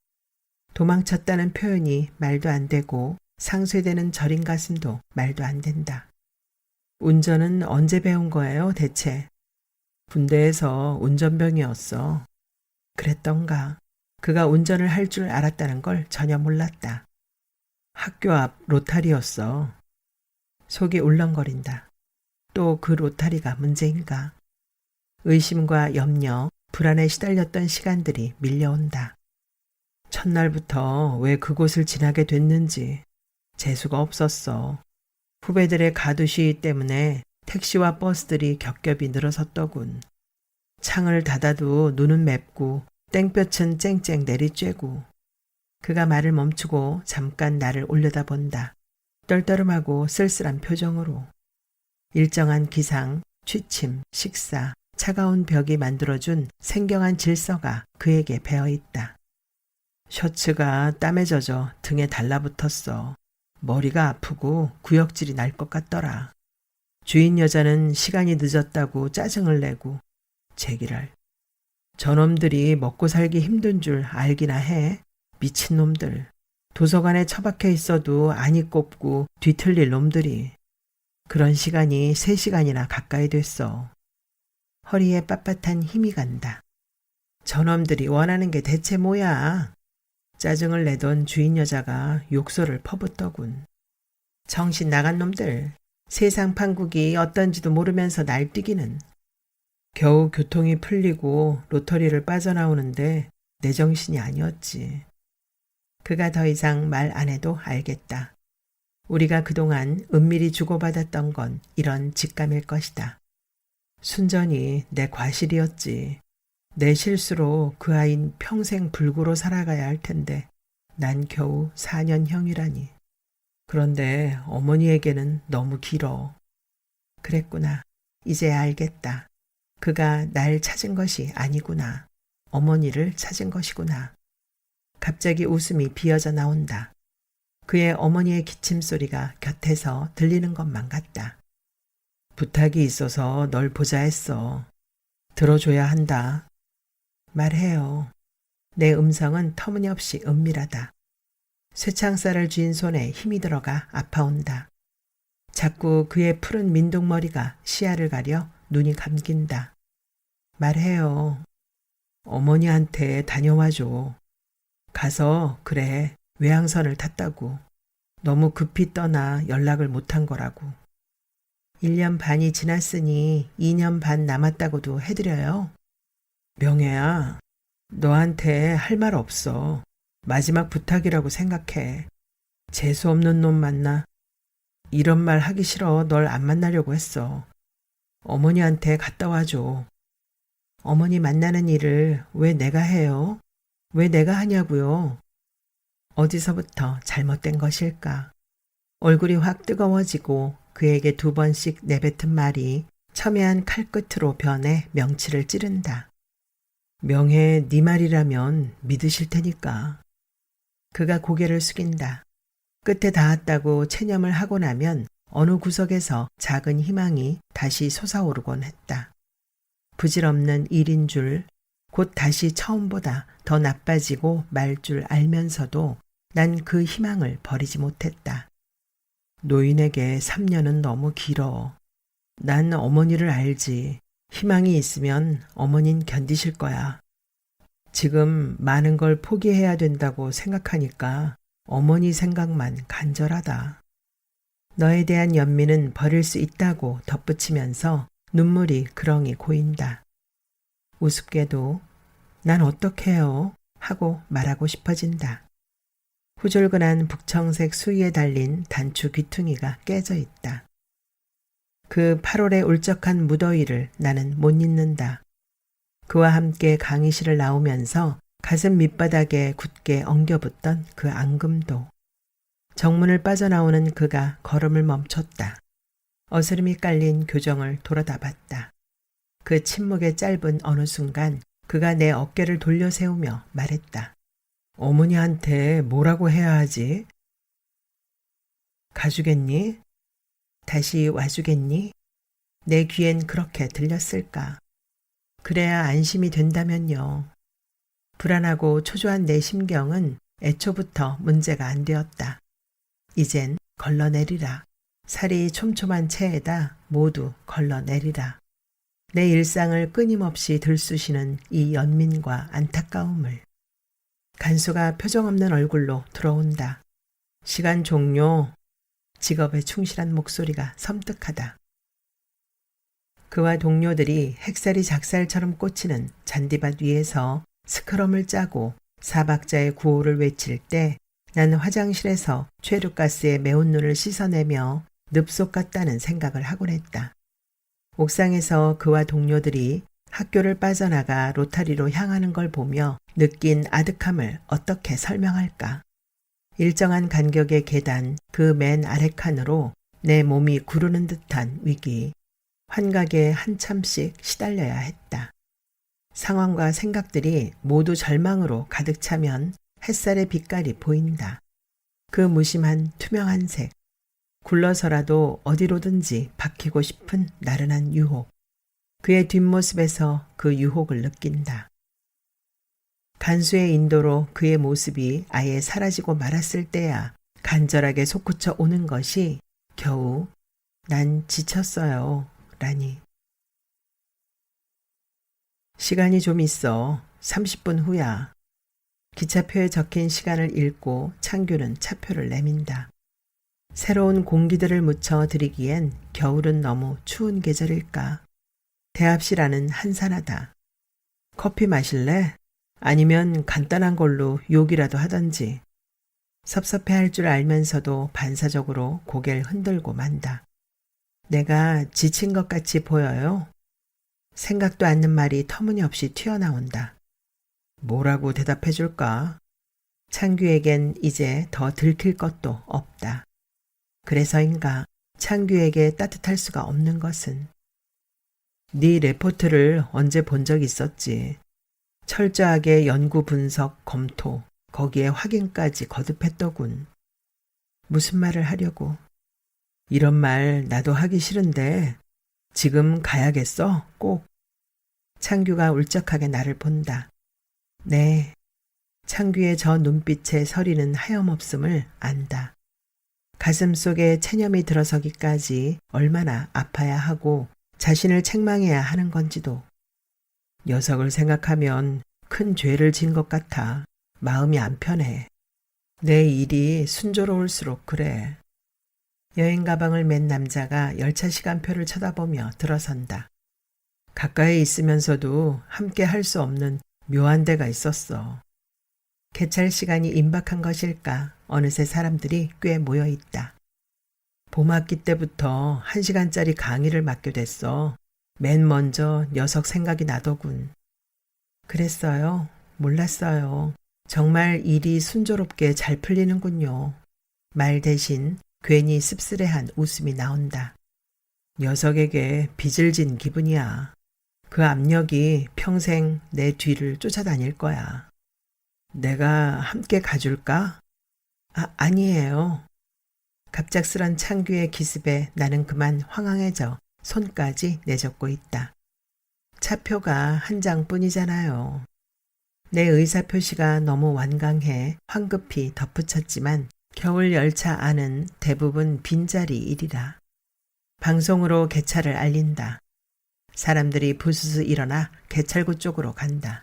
도망쳤다는 표현이 말도 안 되고 상쇄되는 저린 가슴도 말도 안 된다. 운전은 언제 배운 거예요, 대체? 군대에서 운전병이었어. 그랬던가. 그가 운전을 할 줄 알았다는 걸 전혀 몰랐다. 학교 앞 로타리였어. 속이 울렁거린다. 또 그 로타리가 문제인가? 의심과 염려, 불안에 시달렸던 시간들이 밀려온다. 첫날부터 왜 그곳을 지나게 됐는지 재수가 없었어. 후배들의 가두시 때문에 택시와 버스들이 겹겹이 늘어섰더군. 창을 닫아도 눈은 맵고 땡볕은 쨍쨍 내리쬐고. 그가 말을 멈추고 잠깐 나를 올려다본다. 떨떠름하고 쓸쓸한 표정으로. 일정한 기상, 취침, 식사, 차가운 벽이 만들어준 생경한 질서가 그에게 배어있다. 셔츠가 땀에 젖어 등에 달라붙었어. 머리가 아프고 구역질이 날 것 같더라. 주인 여자는 시간이 늦었다고 짜증을 내고 제기랄. 저놈들이 먹고 살기 힘든 줄 알기나 해. 미친놈들. 도서관에 처박혀 있어도 안이 꼽고 뒤틀릴 놈들이. 그런 시간이 3시간이나 가까이 됐어. 허리에 빳빳한 힘이 간다. 저놈들이 원하는 게 대체 뭐야? 짜증을 내던 주인 여자가 욕설을 퍼붓더군. 정신 나간 놈들. 세상 판국이 어떤지도 모르면서 날뛰기는. 겨우 교통이 풀리고 로터리를 빠져나오는데 내 정신이 아니었지. 그가 더 이상 말 안 해도 알겠다. 우리가 그동안 은밀히 주고받았던 건 이런 직감일 것이다. 순전히 내 과실이었지. 내 실수로 그 아인 평생 불구로 살아가야 할 텐데 난 겨우 4년형이라니. 그런데 어머니에게는 너무 길어. 그랬구나. 이제 알겠다. 그가 날 찾은 것이 아니구나. 어머니를 찾은 것이구나. 갑자기 웃음이 비어져 나온다. 그의 어머니의 기침소리가 곁에서 들리는 것만 같다. 부탁이 있어서 널 보자 했어. 들어줘야 한다. 말해요. 내 음성은 터무니없이 은밀하다. 쇠창살을 쥔 손에 힘이 들어가 아파온다. 자꾸 그의 푸른 민둥머리가 시야를 가려 눈이 감긴다. 말해요. 어머니한테 다녀와줘. 가서 그래 외항선을 탔다고. 너무 급히 떠나 연락을 못한 거라고. 1년 반이 지났으니 2년 반 남았다고도 해드려요. 명혜야, 너한테 할 말 없어. 마지막 부탁이라고 생각해. 재수없는 놈 만나. 이런 말 하기 싫어. 널 안 만나려고 했어. 어머니한테 갔다 와줘. 어머니 만나는 일을 왜 내가 해요? 왜 내가 하냐고요? 어디서부터 잘못된 것일까? 얼굴이 확 뜨거워지고 그에게 2번씩 내뱉은 말이 첨예한 칼끝으로 변해 명치를 찌른다. 명혜, 네 말이라면 믿으실 테니까. 그가 고개를 숙인다. 끝에 닿았다고 체념을 하고 나면 어느 구석에서 작은 희망이 다시 솟아오르곤 했다. 부질없는 일인 줄, 곧 다시 처음보다 더 나빠지고 말 줄 알면서도 난 그 희망을 버리지 못했다. 노인에게 3년은 너무 길어. 난 어머니를 알지. 희망이 있으면 어머닌 견디실 거야. 지금 많은 걸 포기해야 된다고 생각하니까 어머니 생각만 간절하다. 너에 대한 연민은 버릴 수 있다고 덧붙이면서 눈물이 그렁이 고인다. 우습게도 난 어떡해요? 하고 말하고 싶어진다. 후줄근한 북청색 수위에 달린 단추 귀퉁이가 깨져 있다. 그 8월의 울적한 무더위를 나는 못 잊는다. 그와 함께 강의실을 나오면서 가슴 밑바닥에 굳게 엉겨붙던 그 앙금도. 정문을 빠져나오는 그가 걸음을 멈췄다. 어스름이 깔린 교정을 돌아다 봤다. 그 침묵의 짧은 어느 순간 그가 내 어깨를 돌려세우며 말했다. 어머니한테 뭐라고 해야 하지? 가주겠니? 다시 와주겠니? 내 귀엔 그렇게 들렸을까? 그래야 안심이 된다면요. 불안하고 초조한 내 심경은 애초부터 문제가 안 되었다. 이젠 걸러내리라. 살이 촘촘한 채에다 모두 걸러내리라. 내 일상을 끊임없이 들쑤시는 이 연민과 안타까움을. 간수가 표정없는 얼굴로 들어온다. 시간 종료. 직업에 충실한 목소리가 섬뜩하다. 그와 동료들이 핵살이 작살처럼 꽂히는 잔디밭 위에서 스크럼을 짜고 4박자의 구호를 외칠 때 나는 화장실에서 최루가스의 매운 눈을 씻어내며 늪속 같다는 생각을 하곤 했다. 옥상에서 그와 동료들이 학교를 빠져나가 로타리로 향하는 걸 보며 느낀 아득함을 어떻게 설명할까? 일정한 간격의 계단 그 맨 아래 칸으로 내 몸이 구르는 듯한 위기, 환각에 한참씩 시달려야 했다. 상황과 생각들이 모두 절망으로 가득 차면 햇살의 빛깔이 보인다. 그 무심한 투명한 색, 굴러서라도 어디로든지 박히고 싶은 나른한 유혹, 그의 뒷모습에서 그 유혹을 느낀다. 간수의 인도로 그의 모습이 아예 사라지고 말았을 때야 간절하게 솟구쳐 오는 것이 겨우 난 지쳤어요 라니. 시간이 좀 있어. 30분 후야. 기차표에 적힌 시간을 읽고 창규는 차표를 내민다. 새로운 공기들을 묻혀 들이기엔 겨울은 너무 추운 계절일까. 대합시라는 한산하다. 커피 마실래? 아니면 간단한 걸로 욕이라도 하던지. 섭섭해할 줄 알면서도 반사적으로 고개를 흔들고 만다. 내가 지친 것 같이 보여요? 생각도 않는 말이 터무니없이 튀어나온다. 뭐라고 대답해 줄까? 창규에겐 이제 더 들킬 것도 없다. 그래서인가 창규에게 따뜻할 수가 없는 것은 네 레포트를 언제 본 적 있었지. 철저하게 연구 분석 검토 거기에 확인까지 거듭했더군. 무슨 말을 하려고. 이런 말 나도 하기 싫은데 지금 가야겠어 꼭. 창규가 울적하게 나를 본다. 네. 창규의 저 눈빛에 서리는 하염없음을 안다. 가슴 속에 체념이 들어서기까지 얼마나 아파야 하고 자신을 책망해야 하는 건지도. 녀석을 생각하면 큰 죄를 진 것 같아 마음이 안 편해. 내 일이 순조로울수록 그래. 여행 가방을 맨 남자가 열차 시간표를 쳐다보며 들어선다. 가까이 있으면서도 함께 할 수 없는 묘한 데가 있었어. 개찰 시간이 임박한 것일까 어느새 사람들이 꽤 모여 있다. 봄학기 때부터 1시간짜리 강의를 맡게 됐어. 맨 먼저 녀석 생각이 나더군. 그랬어요. 몰랐어요. 정말 일이 순조롭게 잘 풀리는군요. 말 대신 괜히 씁쓸해한 웃음이 나온다. 녀석에게 빚을 진 기분이야. 그 압력이 평생 내 뒤를 쫓아다닐 거야. 내가 함께 가줄까? 아니에요. 갑작스런 창규의 기습에 나는 그만 황황해져 손까지 내젓고 있다. 차표가 한 장뿐이잖아요. 내 의사표시가 너무 완강해 황급히 덧붙였지만 겨울 열차 안은 대부분 빈자리이리라. 방송으로 개차를 알린다. 사람들이 부스스 일어나 개찰구 쪽으로 간다.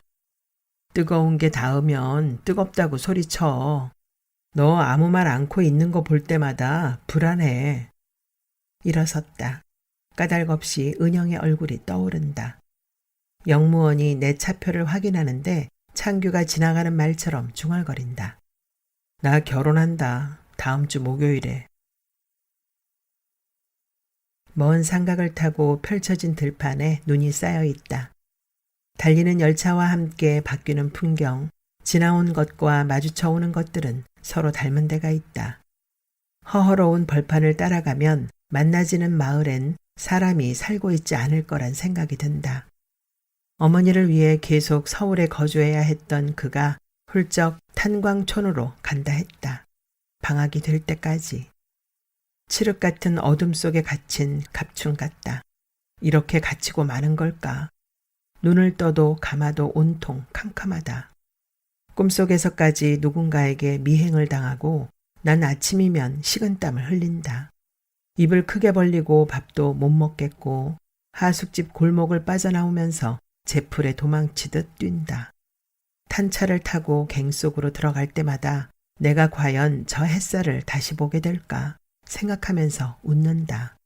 뜨거운 게 닿으면 뜨겁다고 소리쳐. 너 아무 말 않고 있는 거 볼 때마다 불안해. 일어섰다. 까닭없이 은영의 얼굴이 떠오른다. 영무원이 내 차표를 확인하는데 창규가 지나가는 말처럼 중얼거린다. 나 결혼한다. 다음 주 목요일에. 먼 삼각을 타고 펼쳐진 들판에 눈이 쌓여 있다. 달리는 열차와 함께 바뀌는 풍경, 지나온 것과 마주쳐 오는 것들은 서로 닮은 데가 있다. 허허러운 벌판을 따라가면 만나지는 마을엔 사람이 살고 있지 않을 거란 생각이 든다. 어머니를 위해 계속 서울에 거주해야 했던 그가 훌쩍 탄광촌으로 간다 했다. 방학이 될 때까지. 칠흑 같은 어둠 속에 갇힌 갑충 같다. 이렇게 갇히고 마는 걸까? 눈을 떠도 감아도 온통 캄캄하다. 꿈속에서까지 누군가에게 미행을 당하고 난 아침이면 식은땀을 흘린다. 입을 크게 벌리고 밥도 못 먹겠고 하숙집 골목을 빠져나오면서 제풀에 도망치듯 뛴다. 탄차를 타고 갱 속으로 들어갈 때마다 내가 과연 저 햇살을 다시 보게 될까 생각하면서 웃는다.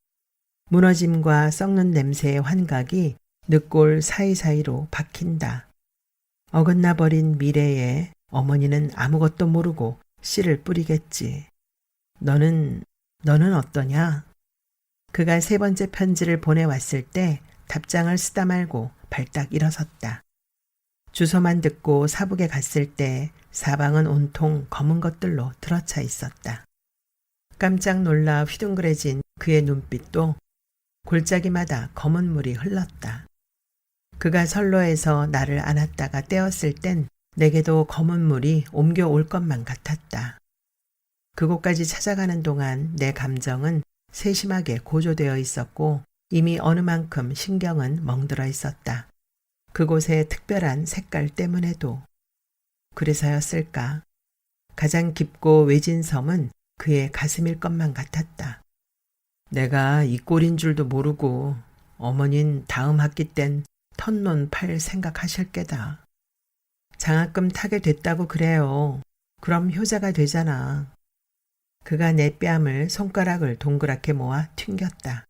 무너짐과 썩는 냄새의 환각이 늑골 사이사이로 박힌다. 어긋나 버린 미래에 어머니는 아무것도 모르고 씨를 뿌리겠지. 너는 어떠냐? 그가 3번째 편지를 보내왔을 때 답장을 쓰다 말고 발딱 일어섰다. 주소만 듣고 사북에 갔을 때 사방은 온통 검은 것들로 들어차 있었다. 깜짝 놀라 휘둥그레진 그의 눈빛도 골짜기마다 검은 물이 흘렀다. 그가 선로에서 나를 안았다가 떼었을 땐 내게도 검은 물이 옮겨올 것만 같았다. 그곳까지 찾아가는 동안 내 감정은 세심하게 고조되어 있었고 이미 어느 만큼 신경은 멍들어 있었다. 그곳의 특별한 색깔 때문에도. 그래서였을까? 가장 깊고 외진 섬은 그의 가슴일 것만 같았다. 내가 이 꼴인 줄도 모르고 어머닌 다음 학기 땐 턴론 팔 생각하실 게다. 장학금 타게 됐다고 그래요. 그럼 효자가 되잖아. 그가 내 뺨을 손가락을 동그랗게 모아 튕겼다.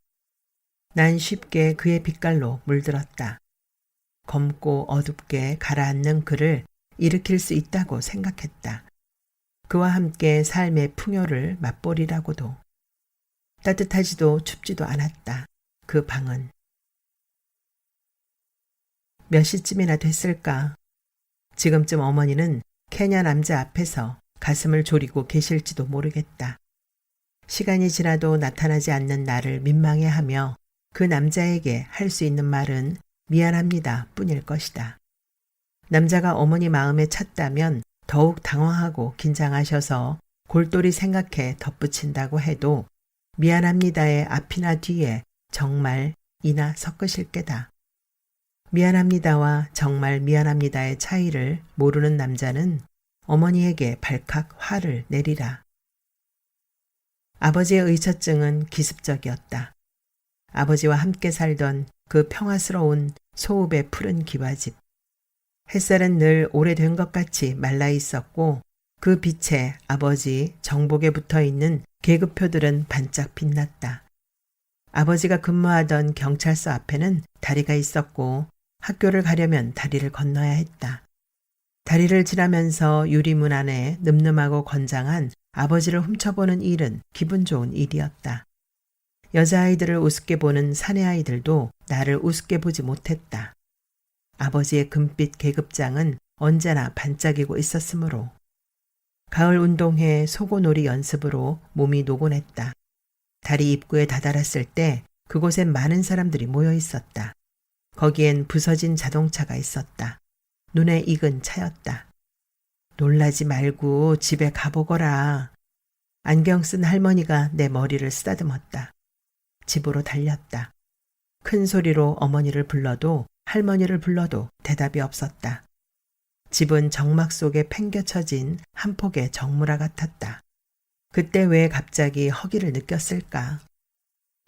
난 쉽게 그의 빛깔로 물들었다. 검고 어둡게 가라앉는 그를 일으킬 수 있다고 생각했다. 그와 함께 삶의 풍요를 맛보리라고도. 따뜻하지도 춥지도 않았다. 그 방은. 몇 시쯤이나 됐을까? 지금쯤 어머니는 케냐 남자 앞에서 가슴을 졸이고 계실지도 모르겠다. 시간이 지나도 나타나지 않는 나를 민망해하며 그 남자에게 할 수 있는 말은 미안합니다 뿐일 것이다. 남자가 어머니 마음에 찼다면 더욱 당황하고 긴장하셔서 골똘히 생각해 덧붙인다고 해도 미안합니다의 앞이나 뒤에 정말 이나 섞으실 게다. 미안합니다와 정말 미안합니다의 차이를 모르는 남자는 어머니에게 발칵 화를 내리라. 아버지의 의처증은 기습적이었다. 아버지와 함께 살던 그 평화스러운 소읍의 푸른 기와집. 햇살은 늘 오래된 것 같이 말라 있었고 그 빛에 아버지 정복에 붙어있는 계급표들은 반짝 빛났다. 아버지가 근무하던 경찰서 앞에는 다리가 있었고 학교를 가려면 다리를 건너야 했다. 다리를 지나면서 유리문 안에 늠름하고 건장한 아버지를 훔쳐보는 일은 기분 좋은 일이었다. 여자아이들을 우습게 보는 사내아이들도 나를 우습게 보지 못했다. 아버지의 금빛 계급장은 언제나 반짝이고 있었으므로. 가을 운동회 소고놀이 연습으로 몸이 노곤했다. 다리 입구에 다다랐을 때 그곳엔 많은 사람들이 모여 있었다. 거기엔 부서진 자동차가 있었다. 눈에 익은 차였다. 놀라지 말고 집에 가보거라. 안경 쓴 할머니가 내 머리를 쓰다듬었다. 집으로 달렸다. 큰 소리로 어머니를 불러도 할머니를 불러도 대답이 없었다. 집은 정막 속에 팽겨쳐진 한 폭의 정무라 같았다. 그때 왜 갑자기 허기를 느꼈을까?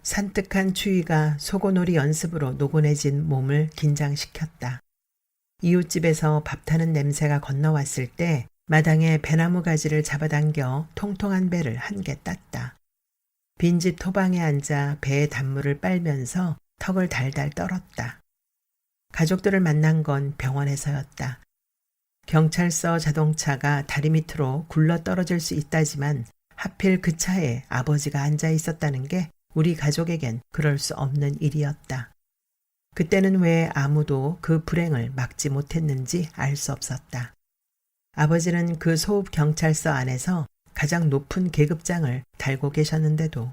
산뜻한 추위가 소고놀이 연습으로 노곤해진 몸을 긴장시켰다. 이웃집에서 밥 타는 냄새가 건너왔을 때 마당에 배나무 가지를 잡아당겨 통통한 배를 한 개 땄다. 빈집 토방에 앉아 배의 단물을 빨면서 턱을 달달 떨었다. 가족들을 만난 건 병원에서였다. 경찰서 자동차가 다리 밑으로 굴러 떨어질 수 있다지만 하필 그 차에 아버지가 앉아 있었다는 게 우리 가족에겐 그럴 수 없는 일이었다. 그때는 왜 아무도 그 불행을 막지 못했는지 알 수 없었다. 아버지는 그 소읍 경찰서 안에서 가장 높은 계급장을 달고 계셨는데도.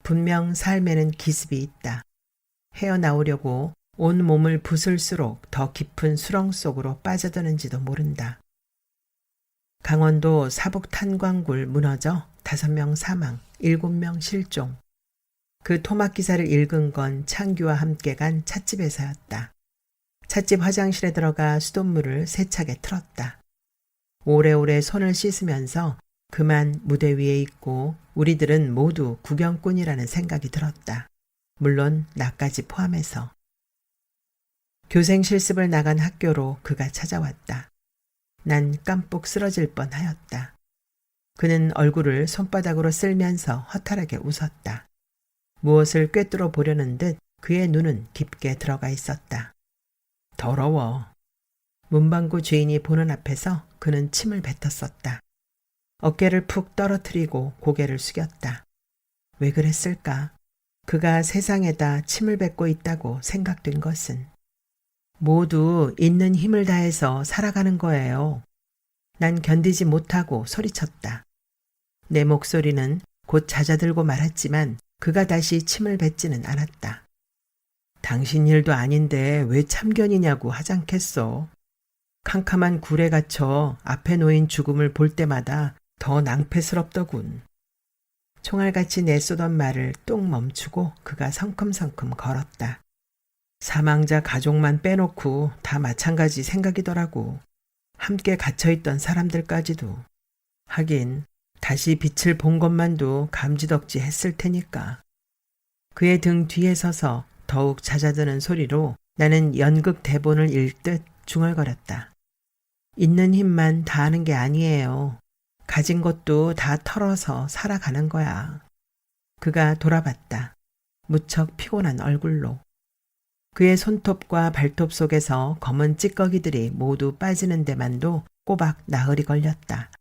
분명 삶에는 기습이 있다. 헤어나오려고 온 몸을 부술수록 더 깊은 수렁 속으로 빠져드는지도 모른다. 강원도 사북 탄광굴 무너져 5명 사망, 7명 실종. 그 토막 기사를 읽은 건 창규와 함께 간 찻집에서였다. 찻집 화장실에 들어가 수돗물을 세차게 틀었다. 오래오래 손을 씻으면서 그만 무대 위에 있고 우리들은 모두 구경꾼이라는 생각이 들었다. 물론 나까지 포함해서. 교생 실습을 나간 학교로 그가 찾아왔다. 난 깜빡 쓰러질 뻔하였다. 그는 얼굴을 손바닥으로 쓸면서 허탈하게 웃었다. 무엇을 꿰뚫어 보려는 듯 그의 눈은 깊게 들어가 있었다. 더러워. 문방구 주인이 보는 앞에서 그는 침을 뱉었었다. 어깨를 푹 떨어뜨리고 고개를 숙였다. 왜 그랬을까? 그가 세상에다 침을 뱉고 있다고 생각된 것은. 모두 있는 힘을 다해서 살아가는 거예요. 난 견디지 못하고 소리쳤다. 내 목소리는 곧 잦아들고 말았지만 그가 다시 침을 뱉지는 않았다. 당신 일도 아닌데 왜 참견이냐고 하장했어. 캄캄한 굴에 갇혀 앞에 놓인 죽음을 볼 때마다 더 낭패스럽더군. 총알같이 내쏘던 말을 뚝 멈추고 그가 성큼성큼 걸었다. 사망자 가족만 빼놓고 다 마찬가지 생각이더라고. 함께 갇혀있던 사람들까지도. 하긴 다시 빛을 본 것만도 감지덕지 했을 테니까. 그의 등 뒤에 서서 더욱 잦아드는 소리로 나는 연극 대본을 읽듯 중얼거렸다. 있는 힘만 다하는 게 아니에요. 가진 것도 다 털어서 살아가는 거야. 그가 돌아봤다. 무척 피곤한 얼굴로. 그의 손톱과 발톱 속에서 검은 찌꺼기들이 모두 빠지는 데만도 꼬박 나흘이 걸렸다.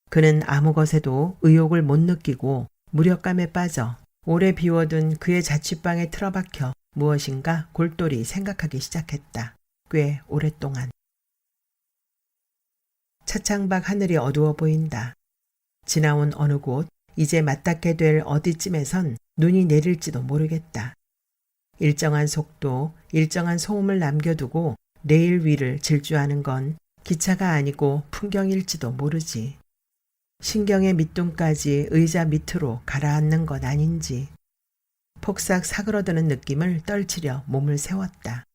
그는 아무 것에도 의욕을 못 느끼고 무력감에 빠져 오래 비워둔 그의 자취방에 틀어박혀 무엇인가 골똘히 생각하기 시작했다. 꽤 오랫동안. 차창밖 하늘이 어두워 보인다. 지나온 어느 곳, 이제 맞닿게 될 어디쯤에선 눈이 내릴지도 모르겠다. 일정한 속도, 일정한 소음을 남겨두고 레일 위를 질주하는 건 기차가 아니고 풍경일지도 모르지. 신경의 밑둥까지 의자 밑으로 가라앉는 것 아닌지. 폭삭 사그러드는 느낌을 떨치려 몸을 세웠다.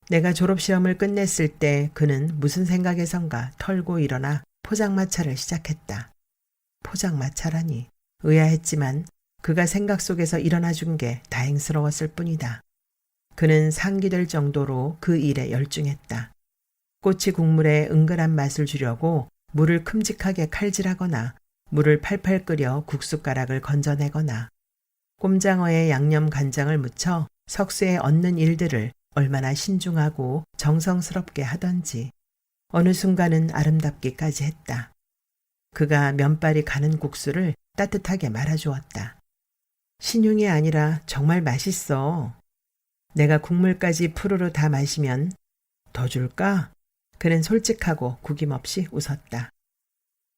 내가 졸업시험을 끝냈을 때 그는 무슨 생각에선가 털고 일어나 포장마차를 시작했다. 포장마차라니 의아했지만 그가 생각 속에서 일어나 준 게 다행스러웠을 뿐이다. 그는 상기될 정도로 그 일에 열중했다. 꼬치 국물에 은근한 맛을 주려고 물을 큼직하게 칼질하거나 물을 팔팔 끓여 국숫가락을 건져내거나 꼼장어에 양념 간장을 묻혀 석쇠에 얹는 일들을 얼마나 신중하고 정성스럽게 하던지 어느 순간은 아름답기까지 했다. 그가 면발이 가는 국수를 따뜻하게 말아주었다. 신용이 아니라 정말 맛있어. 내가 국물까지 푸르르 다 마시면 더 줄까? 그는 솔직하고 구김없이 웃었다.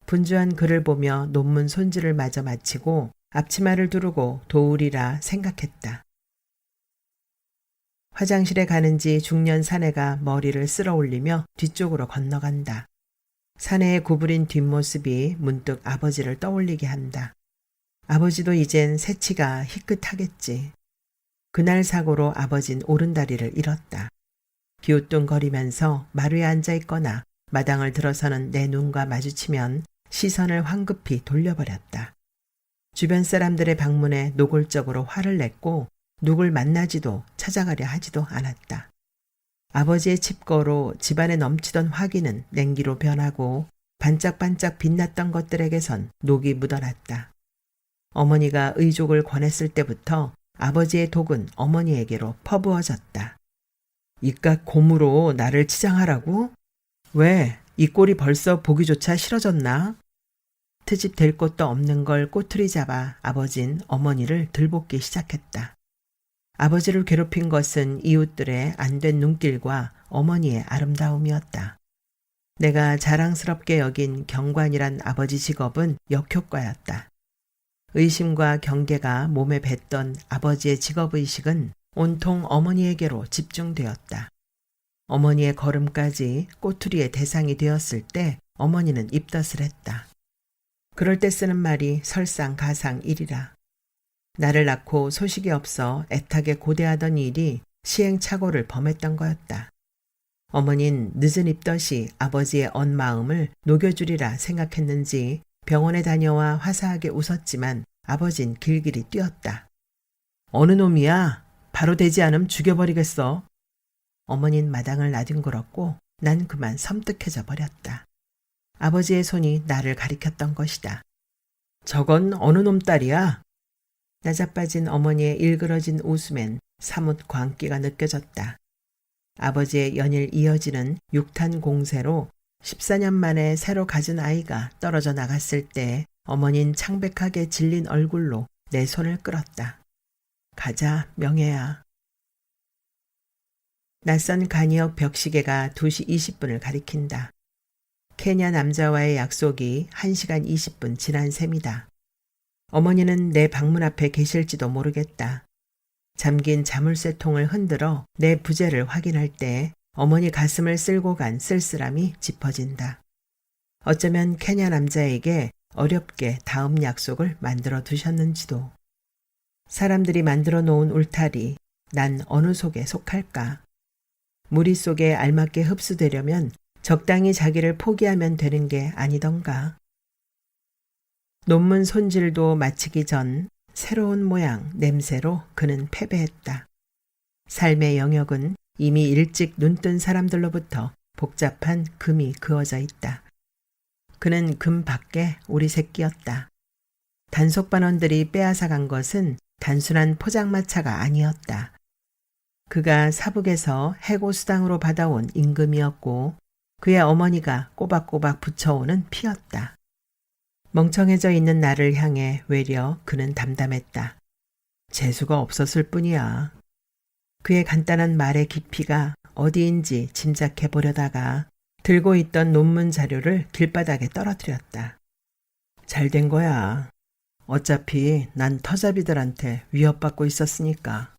분주한 그를 보며 논문 손질을 마저 마치고 앞치마를 두르고 도우리라 생각했다. 화장실에 가는지 중년 사내가 머리를 쓸어 올리며 뒤쪽으로 건너간다. 사내의 구부린 뒷모습이 문득 아버지를 떠올리게 한다. 아버지도 이젠 새치가 희끗하겠지. 그날 사고로 아버진 오른다리를 잃었다. 기우뚱거리면서 마루에 앉아있거나 마당을 들어서는 내 눈과 마주치면 시선을 황급히 돌려버렸다. 주변 사람들의 방문에 노골적으로 화를 냈고 누굴 만나지도 찾아가려 하지도 않았다. 아버지의 칩거로 집안에 넘치던 화기는 냉기로 변하고 반짝반짝 빛났던 것들에게선 녹이 묻어났다. 어머니가 의족을 권했을 때부터 아버지의 독은 어머니에게로 퍼부어졌다. 이깟 곰으로 나를 치장하라고? 왜? 이 꼴이 벌써 보기조차 싫어졌나? 트집 될 곳도 없는 걸 꼬투리 잡아 아버진 어머니를 들볶기 시작했다. 아버지를 괴롭힌 것은 이웃들의 안된 눈길과 어머니의 아름다움이었다. 내가 자랑스럽게 여긴 경관이란 아버지 직업은 역효과였다. 의심과 경계가 몸에 뱄던 아버지의 직업의식은 온통 어머니에게로 집중되었다. 어머니의 걸음까지 꼬투리의 대상이 되었을 때 어머니는 입덧을 했다. 그럴 때 쓰는 말이 설상가상이리라. 나를 낳고 소식이 없어 애타게 고대하던 일이 시행착오를 범했던 거였다. 어머닌 늦은 입덧이 아버지의 언 마음을 녹여주리라 생각했는지 병원에 다녀와 화사하게 웃었지만 아버진 길길이 뛰었다. 어느 놈이야? 바로 되지 않음 죽여버리겠어. 어머닌 마당을 나뒹굴었고 난 그만 섬뜩해져 버렸다. 아버지의 손이 나를 가리켰던 것이다. 저건 어느 놈 딸이야? 나자빠진 어머니의 일그러진 웃음엔 사뭇 광기가 느껴졌다. 아버지의 연일 이어지는 육탄 공세로 14년 만에 새로 가진 아이가 떨어져 나갔을 때 어머닌 창백하게 질린 얼굴로 내 손을 끌었다. 가자, 명예야. 낯선 간이역 벽시계가 2시 20분을 가리킨다. 케냐 남자와의 약속이 1시간 20분 지난 셈이다. 어머니는 내 방문 앞에 계실지도 모르겠다. 잠긴 자물쇠통을 흔들어 내 부재를 확인할 때 어머니 가슴을 쓸고 간 쓸쓸함이 짚어진다. 어쩌면 케냐 남자에게 어렵게 다음 약속을 만들어 두셨는지도. 사람들이 만들어 놓은 울타리, 난 어느 속에 속할까? 무리 속에 알맞게 흡수되려면 적당히 자기를 포기하면 되는 게 아니던가. 논문 손질도 마치기 전 새로운 모양, 냄새로 그는 패배했다. 삶의 영역은 이미 일찍 눈뜬 사람들로부터 복잡한 금이 그어져 있다. 그는 금 밖에 우리 새끼였다. 단속반원들이 빼앗아간 것은 단순한 포장마차가 아니었다. 그가 사북에서 해고수당으로 받아온 임금이었고 그의 어머니가 꼬박꼬박 붙여오는 피였다. 멍청해져 있는 나를 향해 외려 그는 담담했다. 재수가 없었을 뿐이야. 그의 간단한 말의 깊이가 어디인지 짐작해 보려다가 들고 있던 논문 자료를 길바닥에 떨어뜨렸다. 잘 된 거야. 어차피 난 터잡이들한테 위협받고 있었으니까.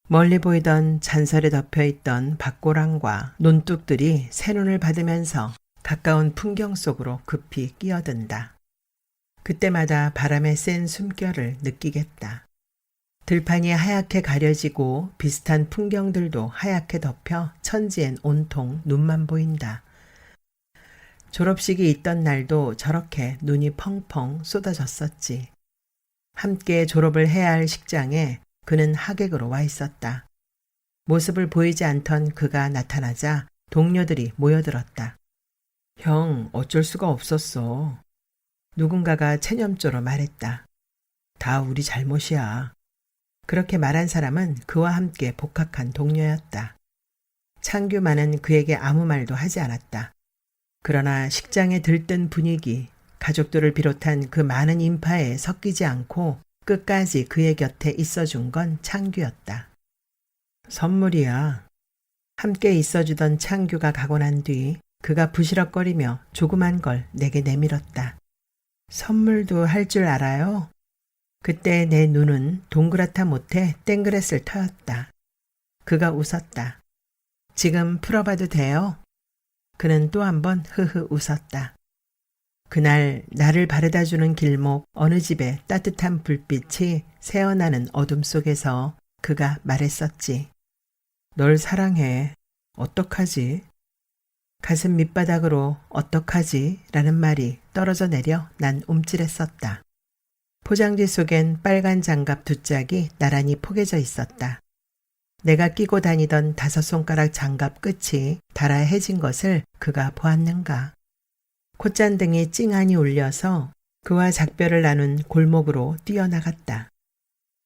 멀리 보이던 잔설에 덮여있던 밭고랑과 논뚝들이 새눈을 받으면서 가까운 풍경 속으로 급히 끼어든다. 그때마다 바람의 센 숨결을 느끼겠다. 들판이 하얗게 가려지고 비슷한 풍경들도 하얗게 덮여 천지엔 온통 눈만 보인다. 졸업식이 있던 날도 저렇게 눈이 펑펑 쏟아졌었지. 함께 졸업을 해야 할 식장에 그는 하객으로 와 있었다. 모습을 보이지 않던 그가 나타나자 동료들이 모여들었다. 형, 어쩔 수가 없었어. 누군가가 체념조로 말했다. 다 우리 잘못이야. 그렇게 말한 사람은 그와 함께 복학한 동료였다. 창규만은 그에게 아무 말도 하지 않았다. 그러나 식장에 들뜬 분위기, 가족들을 비롯한 그 많은 인파에 섞이지 않고 끝까지 그의 곁에 있어준 건 창규였다. 선물이야. 함께 있어주던 창규가 가고 난 뒤 그가 부시럭거리며 조그만 걸 내게 내밀었다. 선물도 할 줄 알아요? 그때 내 눈은 동그랗다 못해 땡그랬을 터였다. 그가 웃었다. 지금 풀어봐도 돼요? 그는 또 한 번 흐흐 웃었다. 그날 나를 바래다주는 길목 어느 집에 따뜻한 불빛이 새어나는 어둠 속에서 그가 말했었지. 널 사랑해. 어떡하지? 가슴 밑바닥으로 어떡하지? 라는 말이 떨어져 내려 난 움찔했었다. 포장지 속엔 빨간 장갑 2짝이 나란히 포개져 있었다. 내가 끼고 다니던 5손가락 장갑 끝이 달아해진 것을 그가 보았는가. 콧잔등이 찡하니 울려서 그와 작별을 나눈 골목으로 뛰어나갔다.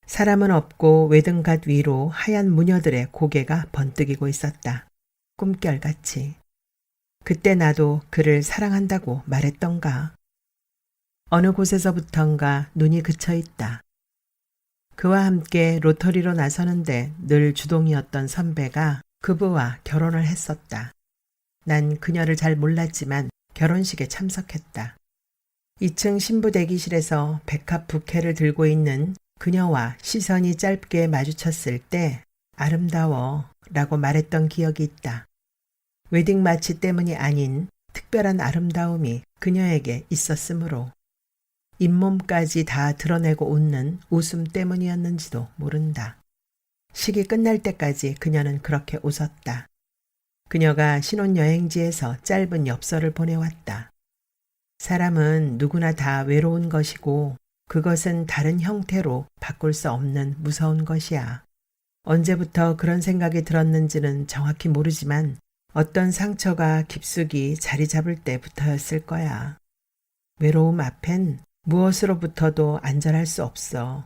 사람은 없고 외등갓 위로 하얀 무녀들의 고개가 번뜩이고 있었다. 꿈결같이. 그때 나도 그를 사랑한다고 말했던가. 어느 곳에서부턴가 눈이 그쳐 있다. 그와 함께 로터리로 나서는데 늘 주동이었던 선배가 그부와 결혼을 했었다. 난 그녀를 잘 몰랐지만 결혼식에 참석했다. 2층 신부 대기실에서 백합 부케를 들고 있는 그녀와 시선이 짧게 마주쳤을 때 아름다워 라고 말했던 기억이 있다. 웨딩 마치 때문이 아닌 특별한 아름다움이 그녀에게 있었으므로 잇몸까지 다 드러내고 웃는 웃음 때문이었는지도 모른다. 식이 끝날 때까지 그녀는 그렇게 웃었다. 그녀가 신혼여행지에서 짧은 엽서를 보내왔다. 사람은 누구나 다 외로운 것이고 그것은 다른 형태로 바꿀 수 없는 무서운 것이야. 언제부터 그런 생각이 들었는지는 정확히 모르지만 어떤 상처가 깊숙이 자리 잡을 때부터였을 거야. 외로움 앞엔 무엇으로부터도 안전할 수 없어.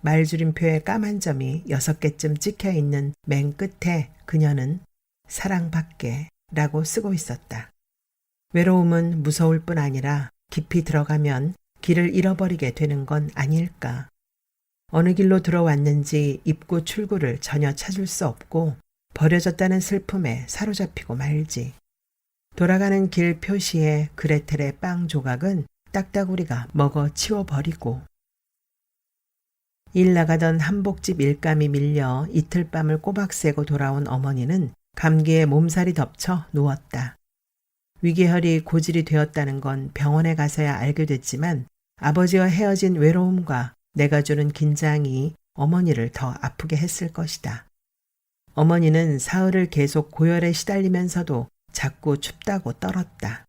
말줄임표의 까만 점이 6개쯤 찍혀 있는 맨 끝에 그녀는 사랑받게 라고 쓰고 있었다. 외로움은 무서울 뿐 아니라 깊이 들어가면 길을 잃어버리게 되는 건 아닐까. 어느 길로 들어왔는지 입구 출구를 전혀 찾을 수 없고 버려졌다는 슬픔에 사로잡히고 말지. 돌아가는 길 표시에 그레텔의 빵 조각은 딱따구리가 먹어 치워버리고. 일 나가던 한복집 일감이 밀려 이틀 밤을 꼬박 새고 돌아온 어머니는 감기에 몸살이 덮쳐 누웠다. 위궤혈이 고질이 되었다는 건 병원에 가서야 알게 됐지만 아버지와 헤어진 외로움과 내가 주는 긴장이 어머니를 더 아프게 했을 것이다. 어머니는 사흘을 계속 고열에 시달리면서도 자꾸 춥다고 떨었다.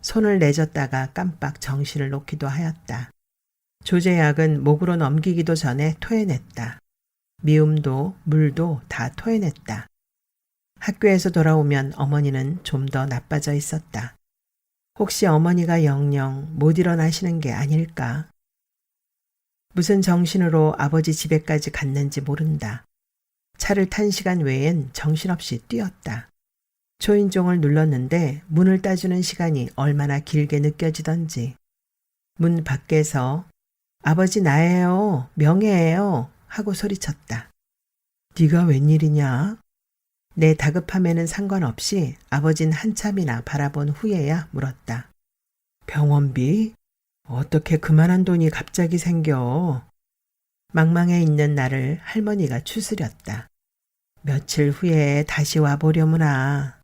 손을 내줬다가 깜빡 정신을 놓기도 하였다. 조제약은 목으로 넘기기도 전에 토해냈다. 미움도 물도 다 토해냈다. 학교에서 돌아오면 어머니는 좀 더 나빠져 있었다. 혹시 어머니가 영영 못 일어나시는 게 아닐까? 무슨 정신으로 아버지 집에까지 갔는지 모른다. 차를 탄 시간 외엔 정신없이 뛰었다. 초인종을 눌렀는데 문을 따주는 시간이 얼마나 길게 느껴지던지. 문 밖에서 아버지 나예요. 명예예요. 하고 소리쳤다. 네가 웬일이냐? 내 다급함에는 상관없이 아버진 한참이나 바라본 후에야 물었다. 병원비? 어떻게 그만한 돈이 갑자기 생겨? 망망에 있는 나를 할머니가 추스렸다. 며칠 후에 다시 와보려무나.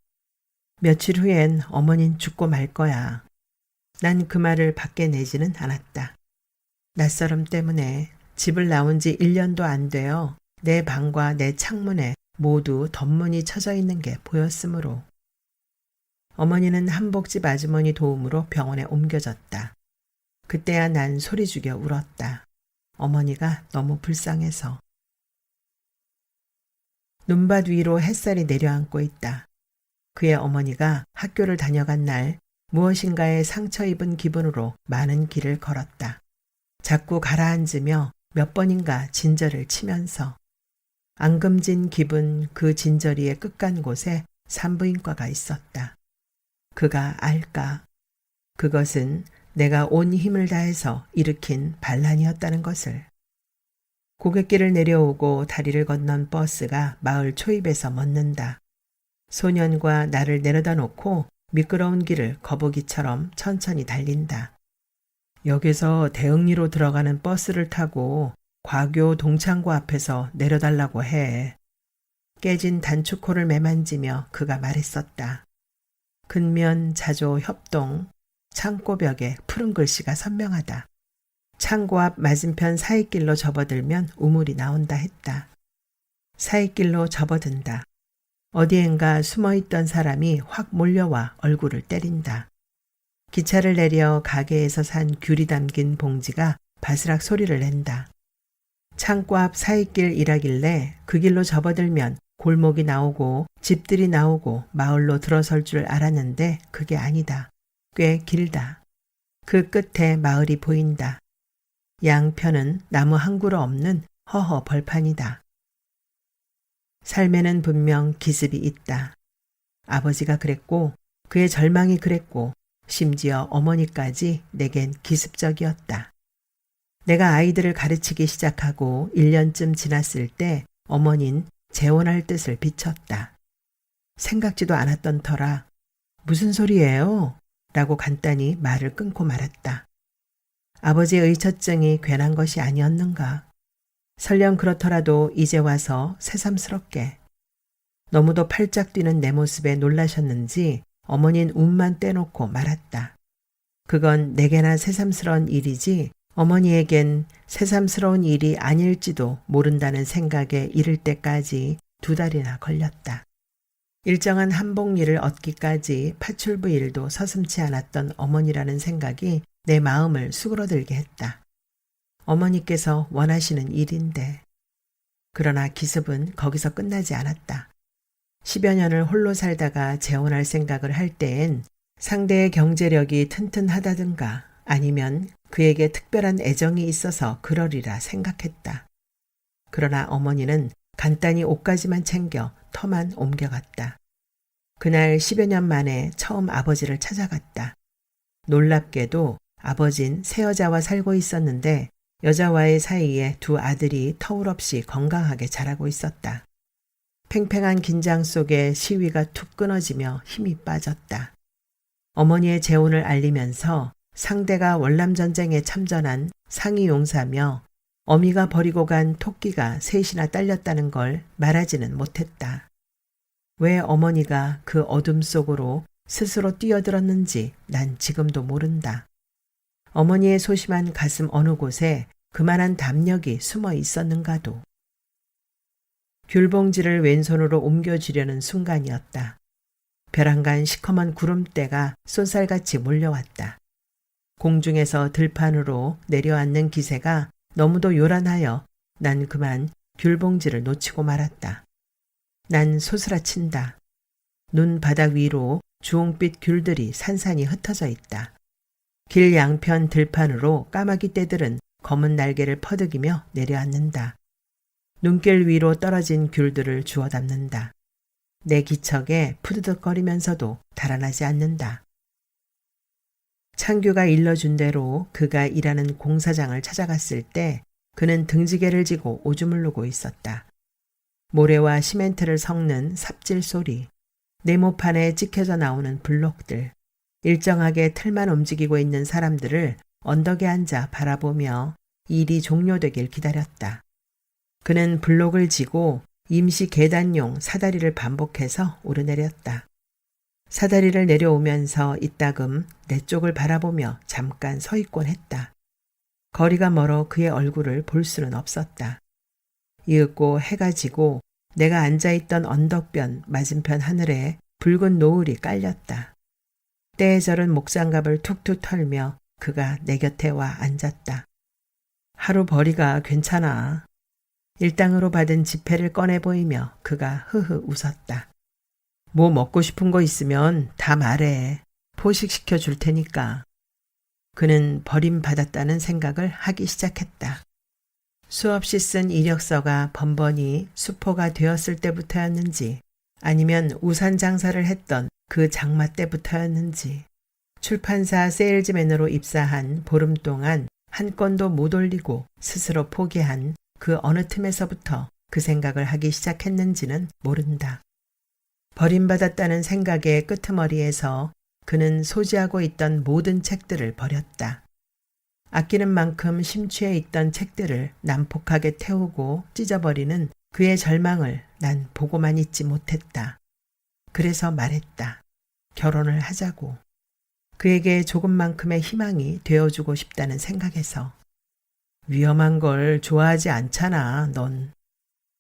며칠 후엔 어머닌 죽고 말 거야. 난 그 말을 밖에 내지는 않았다. 낯설음 때문에 집을 나온 지 1년도 안 되어 내 방과 내 창문에 모두 덧문이 쳐져 있는 게 보였으므로. 어머니는 한복집 아주머니 도움으로 병원에 옮겨졌다. 그때야 난 소리 죽여 울었다. 어머니가 너무 불쌍해서. 눈밭 위로 햇살이 내려앉고 있다. 그의 어머니가 학교를 다녀간 날 무엇인가에 상처 입은 기분으로 많은 길을 걸었다. 자꾸 가라앉으며 몇 번인가 진저를 치면서. 앙금진 기분 그 진저리의 끝간 곳에 산부인과가 있었다. 그가 알까? 그것은 내가 온 힘을 다해서 일으킨 반란이었다는 것을. 고갯길을 내려오고 다리를 건넌 버스가 마을 초입에서 멎는다. 소년과 나를 내려다 놓고 미끄러운 길을 거북이처럼 천천히 달린다. 역에서 대흥리로 들어가는 버스를 타고 과교 동창고 앞에서 내려달라고 해. 깨진 단추코를 매만지며 그가 말했었다. 근면 자조 협동 창고벽에 푸른 글씨가 선명하다. 창고 앞 맞은편 사이길로 접어들면 우물이 나온다 했다. 사이길로 접어든다. 어디엔가 숨어있던 사람이 확 몰려와 얼굴을 때린다. 기차를 내려 가게에서 산 귤이 담긴 봉지가 바스락 소리를 낸다. 창고 앞 사이길 이라길래 그 길로 접어들면 골목이 나오고 집들이 나오고 마을로 들어설 줄 알았는데 그게 아니다. 꽤 길다. 그 끝에 마을이 보인다. 양편은 나무 한 그루 없는 허허 벌판이다. 삶에는 분명 기습이 있다. 아버지가 그랬고 그의 절망이 그랬고 심지어 어머니까지 내겐 기습적이었다. 내가 아이들을 가르치기 시작하고 1년쯤 지났을 때 어머닌 재혼할 뜻을 비쳤다. 생각지도 않았던 터라 무슨 소리예요? 라고 간단히 말을 끊고 말았다. 아버지의 의처증이 괜한 것이 아니었는가. 설령 그렇더라도 이제 와서 새삼스럽게. 너무도 팔짝 뛰는 내 모습에 놀라셨는지 어머니는 웃만 떼놓고 말았다. 그건 내게나 새삼스러운 일이지 어머니에겐 새삼스러운 일이 아닐지도 모른다는 생각에 이를 때까지 2달이나 걸렸다. 일정한 한복일을 얻기까지 파출부 일도 서슴지 않았던 어머니라는 생각이 내 마음을 수그러들게 했다. 어머니께서 원하시는 일인데. 그러나 기습은 거기서 끝나지 않았다. 10여 년을 홀로 살다가 재혼할 생각을 할 때엔 상대의 경제력이 튼튼하다든가 아니면 그에게 특별한 애정이 있어서 그러리라 생각했다. 그러나 어머니는 간단히 옷가지만 챙겨 터만 옮겨갔다. 그날 10여 년 만에 처음 아버지를 찾아갔다. 놀랍게도 아버진 새 여자와 살고 있었는데 여자와의 사이에 두 아들이 터울없이 건강하게 자라고 있었다. 팽팽한 긴장 속에 시위가 툭 끊어지며 힘이 빠졌다. 어머니의 재혼을 알리면서 상대가 월남전쟁에 참전한 상위 용사며 어미가 버리고 간 토끼가 셋이나 딸렸다는 걸 말하지는 못했다. 왜 어머니가 그 어둠 속으로 스스로 뛰어들었는지 난 지금도 모른다. 어머니의 소심한 가슴 어느 곳에 그만한 담력이 숨어 있었는가도. 귤봉지를 왼손으로 옮겨주려는 순간이었다. 벼랑간 시커먼 구름대가 쏜살같이 몰려왔다. 공중에서 들판으로 내려앉는 기세가 너무도 요란하여 난 그만 귤봉지를 놓치고 말았다. 난 소스라친다. 눈 바닥 위로 주홍빛 귤들이 산산이 흩어져 있다. 길 양편 들판으로 까마귀 떼들은 검은 날개를 퍼득이며 내려앉는다. 눈길 위로 떨어진 귤들을 주워 담는다. 내 기척에 푸드득거리면서도 달아나지 않는다. 창규가 일러준 대로 그가 일하는 공사장을 찾아갔을 때 그는 등지개를 지고 오줌을 누고 있었다. 모래와 시멘트를 섞는 삽질 소리, 네모판에 찍혀져 나오는 블록들, 일정하게 틀만 움직이고 있는 사람들을 언덕에 앉아 바라보며 일이 종료되길 기다렸다. 그는 블록을 지고 임시 계단용 사다리를 반복해서 오르내렸다. 사다리를 내려오면서 이따금 내 쪽을 바라보며 잠깐 서 있곤 했다. 거리가 멀어 그의 얼굴을 볼 수는 없었다. 이윽고 해가 지고 내가 앉아있던 언덕변 맞은편 하늘에 붉은 노을이 깔렸다. 때에 저른 목장갑을 툭툭 털며 그가 내 곁에 와 앉았다. 하루 벌이가 괜찮아. 일당으로 받은 지폐를 꺼내 보이며 그가 흐흐 웃었다. 뭐 먹고 싶은 거 있으면 다 말해. 포식시켜 줄 테니까. 그는 버림받았다는 생각을 하기 시작했다. 수없이 쓴 이력서가 번번이 수포가 되었을 때부터였는지 아니면 우산 장사를 했던 그 장마 때부터였는지 출판사 세일즈맨으로 입사한 보름 동안 한 건도 못 올리고 스스로 포기한 그 어느 틈에서부터 그 생각을 하기 시작했는지는 모른다. 버림받았다는 생각의 끄트머리에서 그는 소지하고 있던 모든 책들을 버렸다. 아끼는 만큼 심취해 있던 책들을 난폭하게 태우고 찢어버리는 그의 절망을 난 보고만 있지 못했다. 그래서 말했다. 결혼을 하자고. 그에게 조금만큼의 희망이 되어주고 싶다는 생각에서. 위험한 걸 좋아하지 않잖아, 넌.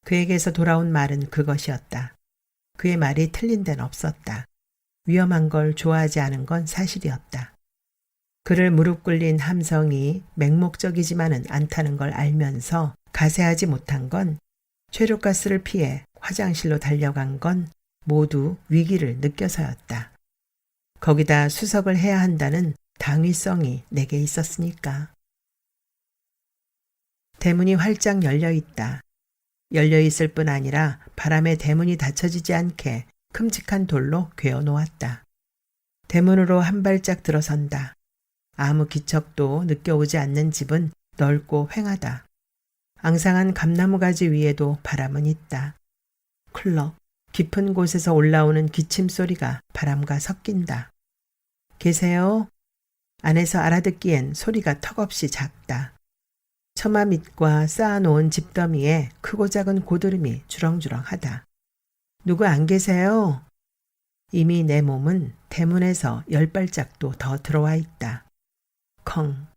그에게서 돌아온 말은 그것이었다. 그의 말이 틀린 데는 없었다. 위험한 걸 좋아하지 않은 건 사실이었다. 그를 무릎 꿇린 함성이 맹목적이지만은 않다는 걸 알면서 가세하지 못한 건 최루가스를 피해 화장실로 달려간 건 모두 위기를 느껴서였다. 거기다 수석을 해야 한다는 당위성이 내게 있었으니까. 대문이 활짝 열려 있다. 열려 있을 뿐 아니라 바람에 대문이 닫혀지지 않게 큼직한 돌로 괴어 놓았다. 대문으로 한 발짝 들어선다. 아무 기척도 느껴오지 않는 집은 넓고 휑하다. 앙상한 감나무 가지 위에도 바람은 있다. 쿨럭 깊은 곳에서 올라오는 기침 소리가 바람과 섞인다. 계세요? 안에서 알아듣기엔 소리가 턱없이 작다. 처마 밑과 쌓아놓은 집더미에 크고 작은 고드름이 주렁주렁하다. 누구 안 계세요? 이미 내 몸은 대문에서 10발짝도 더 들어와 있다. 컹.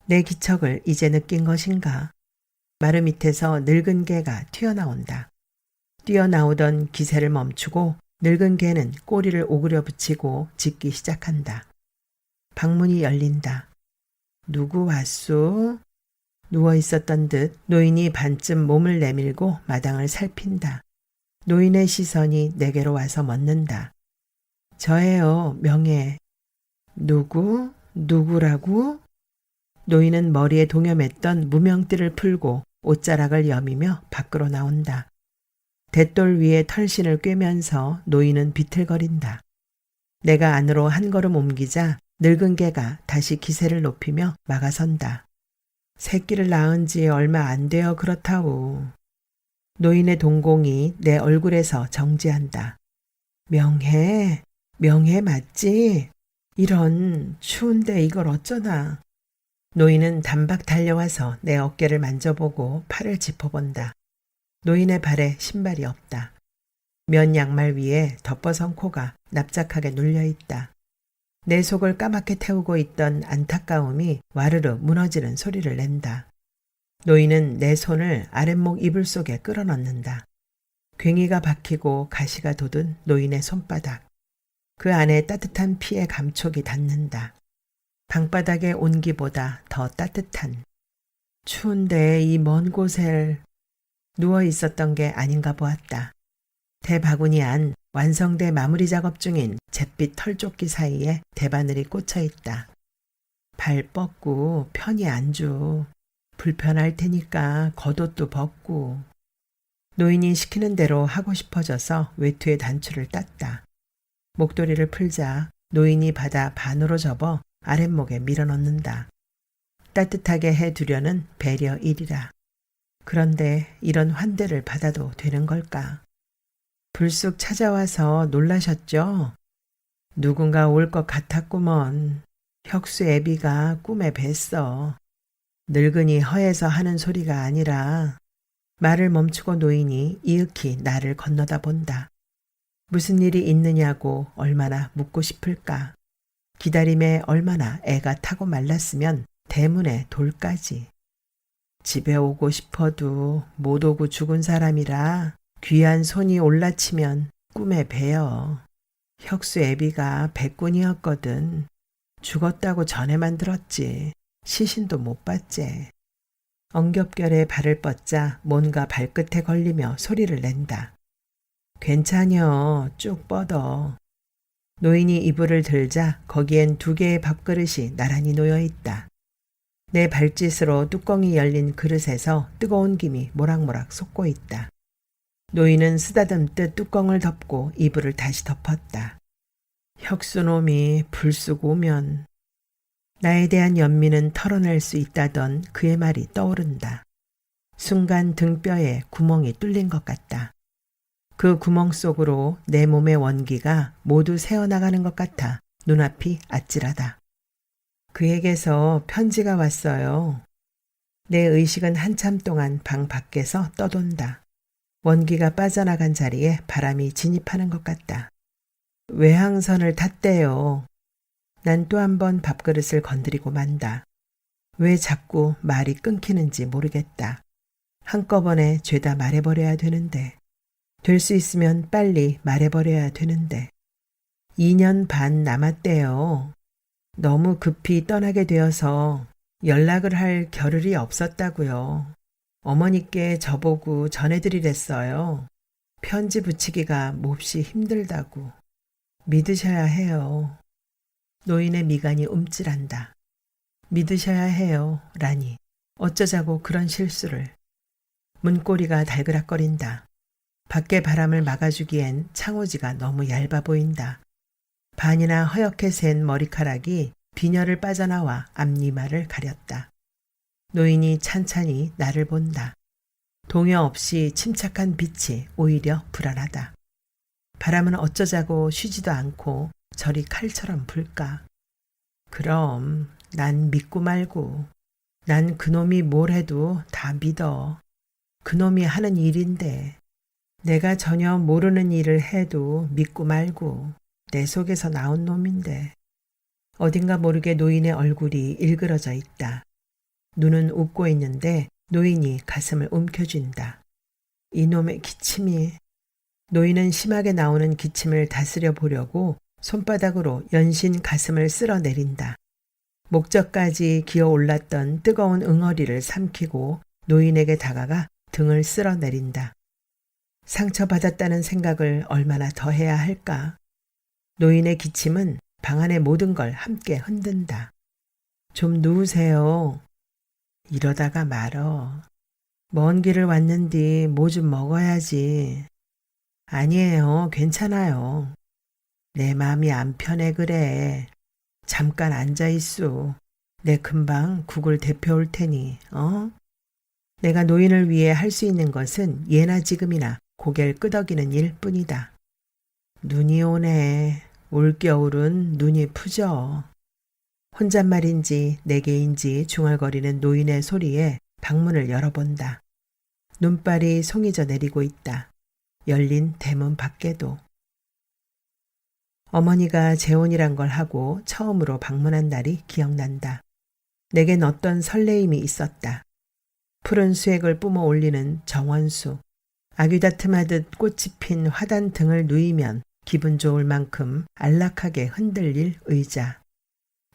내 기척을 이제 느낀 것인가? 마루 밑에서 늙은 개가 튀어나온다. 뛰어나오던 기세를 멈추고 늙은 개는 꼬리를 오그려 붙이고 짖기 시작한다. 방문이 열린다. 누구 왔소? 누워 있었던 듯 노인이 반쯤 몸을 내밀고 마당을 살핀다. 노인의 시선이 내게로 와서 멎는다. 저예요, 명예. 누구? 누구라고? 노인은 머리에 동여맸던 무명띠를 풀고 옷자락을 여미며 밖으로 나온다. 대돌 위에 털신을 꿰면서 노인은 비틀거린다. 내가 안으로 한 걸음 옮기자 늙은 개가 다시 기세를 높이며 막아선다. 새끼를 낳은 지 얼마 안 되어 그렇다우. 노인의 동공이 내 얼굴에서 정지한다. 명해? 명해 맞지? 이런 추운데 이걸 어쩌나. 노인은 단박 달려와서 내 어깨를 만져보고 팔을 짚어본다. 노인의 발에 신발이 없다. 면 양말 위에 덮어선 코가 납작하게 눌려있다. 내 속을 까맣게 태우고 있던 안타까움이 와르르 무너지는 소리를 낸다. 노인은 내 손을 아랫목 이불 속에 끌어넣는다. 괭이가 박히고 가시가 돋은 노인의 손바닥. 그 안에 따뜻한 피의 감촉이 닿는다. 방바닥의 온기보다 더 따뜻한. 추운데 이 먼 곳에 누워 있었던 게 아닌가 보았다. 대바구니 안 완성돼 마무리 작업 중인 잿빛 털조끼 사이에 대바늘이 꽂혀 있다. 발 뻗고 편히 앉어. 불편할 테니까 겉옷도 벗고. 노인이 시키는 대로 하고 싶어져서 외투의 단추를 땄다. 목도리를 풀자 노인이 받아 반으로 접어 아랫목에 밀어넣는다. 따뜻하게 해두려는 배려 일이라. 그런데 이런 환대를 받아도 되는 걸까? 불쑥 찾아와서 놀라셨죠? 누군가 올 것 같았구먼. 혁수 애비가 꿈에 뵀어. 늙은이 허에서 하는 소리가 아니라. 말을 멈추고 노인이 이윽히 나를 건너다 본다. 무슨 일이 있느냐고 얼마나 묻고 싶을까. 기다림에 얼마나 애가 타고 말랐으면 대문에 돌까지. 집에 오고 싶어도 못 오고 죽은 사람이라 귀한 손이 올라치면 꿈에 뵈어. 혁수 애비가 백군이었거든. 죽었다고 전에만 들었지. 시신도 못 봤지. 엉겹결에 발을 뻗자 뭔가 발끝에 걸리며 소리를 낸다. 괜찮여. 쭉 뻗어. 노인이 이불을 들자 거기엔 2개의 밥그릇이 나란히 놓여 있다. 내 발짓으로 뚜껑이 열린 그릇에서 뜨거운 김이 모락모락 솟고 있다. 노인은 쓰다듬듯 뚜껑을 덮고 이불을 다시 덮었다. 혁수놈이 불쑥 오면. 나에 대한 연민은 털어낼 수 있다던 그의 말이 떠오른다. 순간 등뼈에 구멍이 뚫린 것 같다. 그 구멍 속으로 내 몸의 원기가 모두 새어나가는 것 같아 눈앞이 아찔하다. 그에게서 편지가 왔어요. 내 의식은 한참 동안 방 밖에서 떠돈다. 원기가 빠져나간 자리에 바람이 진입하는 것 같다. 외항선을 탔대요. 난 또 한 번 밥그릇을 건드리고 만다. 왜 자꾸 말이 끊기는지 모르겠다. 한꺼번에 죄다 말해버려야 되는데. 될 수 있으면 빨리 말해버려야 되는데. 2년 반 남았대요. 너무 급히 떠나게 되어서 연락을 할 겨를이 없었다고요. 어머니께 저보고 전해드리랬어요. 편지 붙이기가 몹시 힘들다고. 믿으셔야 해요. 노인의 미간이 움찔한다. 믿으셔야 해요. 라니. 어쩌자고 그런 실수를. 문고리가 달그락거린다. 밖의 바람을 막아주기엔 창호지가 너무 얇아 보인다. 반이나 허옇게 센 머리카락이 빈혈을 빠져나와 앞니마를 가렸다. 노인이 찬찬히 나를 본다. 동요 없이 침착한 빛이 오히려 불안하다. 바람은 어쩌자고 쉬지도 않고 저리 칼처럼 불까. 그럼 난 믿고 말고. 난 그놈이 뭘 해도 다 믿어. 그놈이 하는 일인데. 내가 전혀 모르는 일을 해도 믿고 말고 내 속에서 나온 놈인데. 어딘가 모르게 노인의 얼굴이 일그러져 있다. 눈은 웃고 있는데 노인이 가슴을 움켜쥔다. 이놈의 기침이. 노인은 심하게 나오는 기침을 다스려 보려고 손바닥으로 연신 가슴을 쓸어내린다. 목젖까지 기어올랐던 뜨거운 응어리를 삼키고 노인에게 다가가 등을 쓸어내린다. 상처받았다는 생각을 얼마나 더 해야 할까. 노인의 기침은 방 안의 모든 걸 함께 흔든다. 좀 누우세요. 이러다가 말어. 먼 길을 왔는디 뭐 좀 먹어야지. 아니에요. 괜찮아요. 내 마음이 안 편해 그래. 잠깐 앉아있소. 내 금방 국을 데펴올 테니, 내가 노인을 위해 할 수 있는 것은 예나 지금이나 고개를 끄덕이는 일뿐이다. 눈이 오네. 올겨울은 눈이 푸죠. 혼잣말인지 내게인지 중얼거리는 노인의 소리에 방문을 열어본다. 눈발이 송이져 내리고 있다. 열린 대문 밖에도. 어머니가 재혼이란 걸 하고 처음으로 방문한 날이 기억난다. 내겐 어떤 설레임이 있었다. 푸른 수액을 뿜어 올리는 정원수, 아귀다툼하듯 꽃이 핀 화단 등을 누이면 기분 좋을 만큼 안락하게 흔들릴 의자,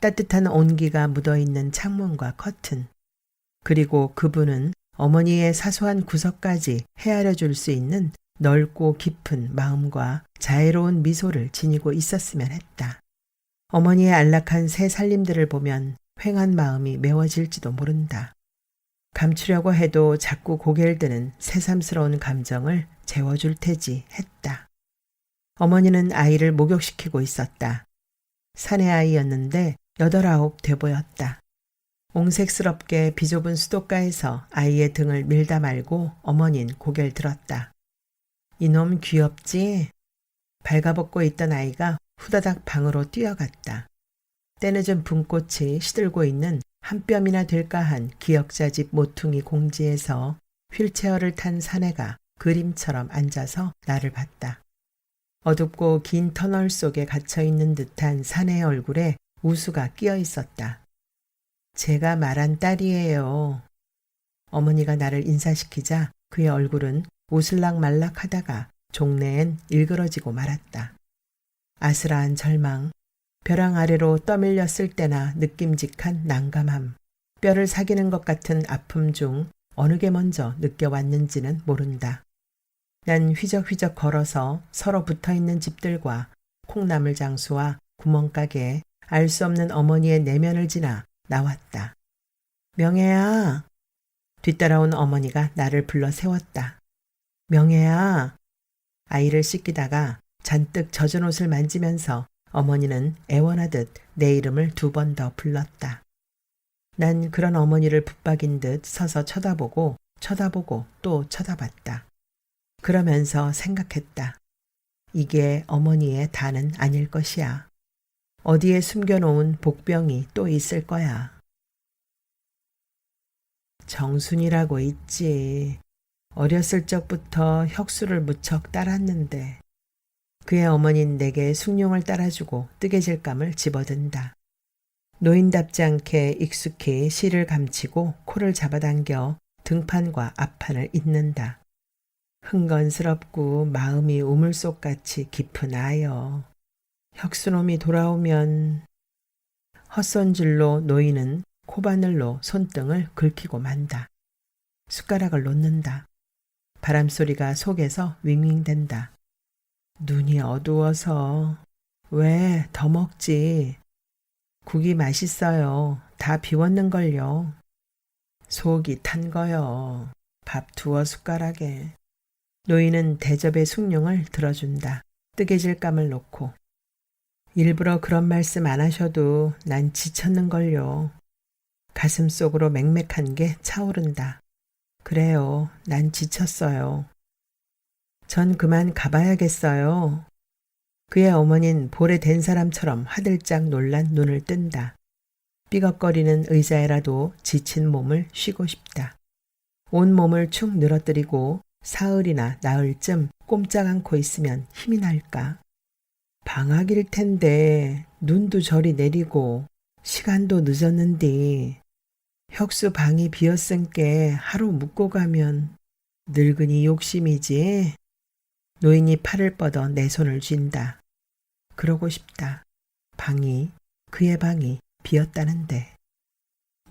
따뜻한 온기가 묻어있는 창문과 커튼, 그리고 그분은 어머니의 사소한 구석까지 헤아려 줄 수 있는 넓고 깊은 마음과 자애로운 미소를 지니고 있었으면 했다. 어머니의 안락한 새 살림들을 보면 휑한 마음이 메워질지도 모른다. 감추려고 해도 자꾸 고개를 드는 새삼스러운 감정을 재워줄 테지 했다. 어머니는 아이를 목욕시키고 있었다. 사내 아이였는데 8, 9 돼 보였다. 옹색스럽게 비좁은 수도가에서 아이의 등을 밀다 말고 어머니는 고개를 들었다. 이놈 귀엽지? 발가벗고 있던 아이가 후다닥 방으로 뛰어갔다. 때늦은 분꽃이 시들고 있는 한 뼘이나 될까 한 기역자집 모퉁이 공지에서 휠체어를 탄 사내가 그림처럼 앉아서 나를 봤다. 어둡고 긴 터널 속에 갇혀있는 듯한 사내의 얼굴에 우수가 끼어 있었다. 제가 말한 딸이에요. 어머니가 나를 인사시키자 그의 얼굴은 오슬락말락하다가 종래엔 일그러지고 말았다. 아슬아한 절망, 벼랑 아래로 떠밀렸을 때나 느낌직한 난감함, 뼈를 사기는 것 같은 아픔 중 어느 게 먼저 느껴왔는지는 모른다. 난 휘적휘적 걸어서 서로 붙어있는 집들과 콩나물 장수와 구멍가게에 알 수 없는 어머니의 내면을 지나 나왔다. 명혜야. 뒤따라온 어머니가 나를 불러 세웠다. 명혜야. 아이를 씻기다가 잔뜩 젖은 옷을 만지면서 어머니는 애원하듯 내 이름을 2번 더 불렀다. 난 그런 어머니를 붙박인 듯 서서 쳐다보고 또 쳐다봤다. 그러면서 생각했다. 이게 어머니의 다는 아닐 것이야. 어디에 숨겨놓은 복병이 또 있을 거야. 정순이라고 있지. 어렸을 적부터 혁수를 무척 따랐는데 그의 어머니는 내게 숭늉을 따라주고 뜨개질감을 집어든다. 노인답지 않게 익숙히 실을 감치고 코를 잡아당겨 등판과 앞판을 잇는다. 흥건스럽고 마음이 우물속같이 깊은 아여. 혁수놈이 돌아오면 헛손질로 노인은 코바늘로 손등을 긁히고 만다. 숟가락을 놓는다. 바람소리가 속에서 윙윙댄다. 눈이 어두워서. 왜 더 먹지. 국이 맛있어요. 다 비웠는걸요. 속이 탄 거요. 밥 두어 숟가락에. 노인은 대접의 숭늉을 들어준다. 뜨개질감을 놓고. 일부러 그런 말씀 안 하셔도 난 지쳤는걸요. 가슴 속으로 맹맥한 게 차오른다. 그래요. 난 지쳤어요. 전 그만 가봐야겠어요. 그의 어머니는 볼에 댄 사람처럼 화들짝 놀란 눈을 뜬다. 삐걱거리는 의자에라도 지친 몸을 쉬고 싶다. 온 몸을 축 늘어뜨리고 사흘이나 나흘쯤 꼼짝 않고 있으면 힘이 날까. 방학일 텐데 눈도 저리 내리고 시간도 늦었는데 혁수 방이 비었은께 하루 묵고 가면 늙은이 욕심이지. 노인이 팔을 뻗어 내 손을 쥔다. 그러고 싶다. 그의 방이 비었다는데.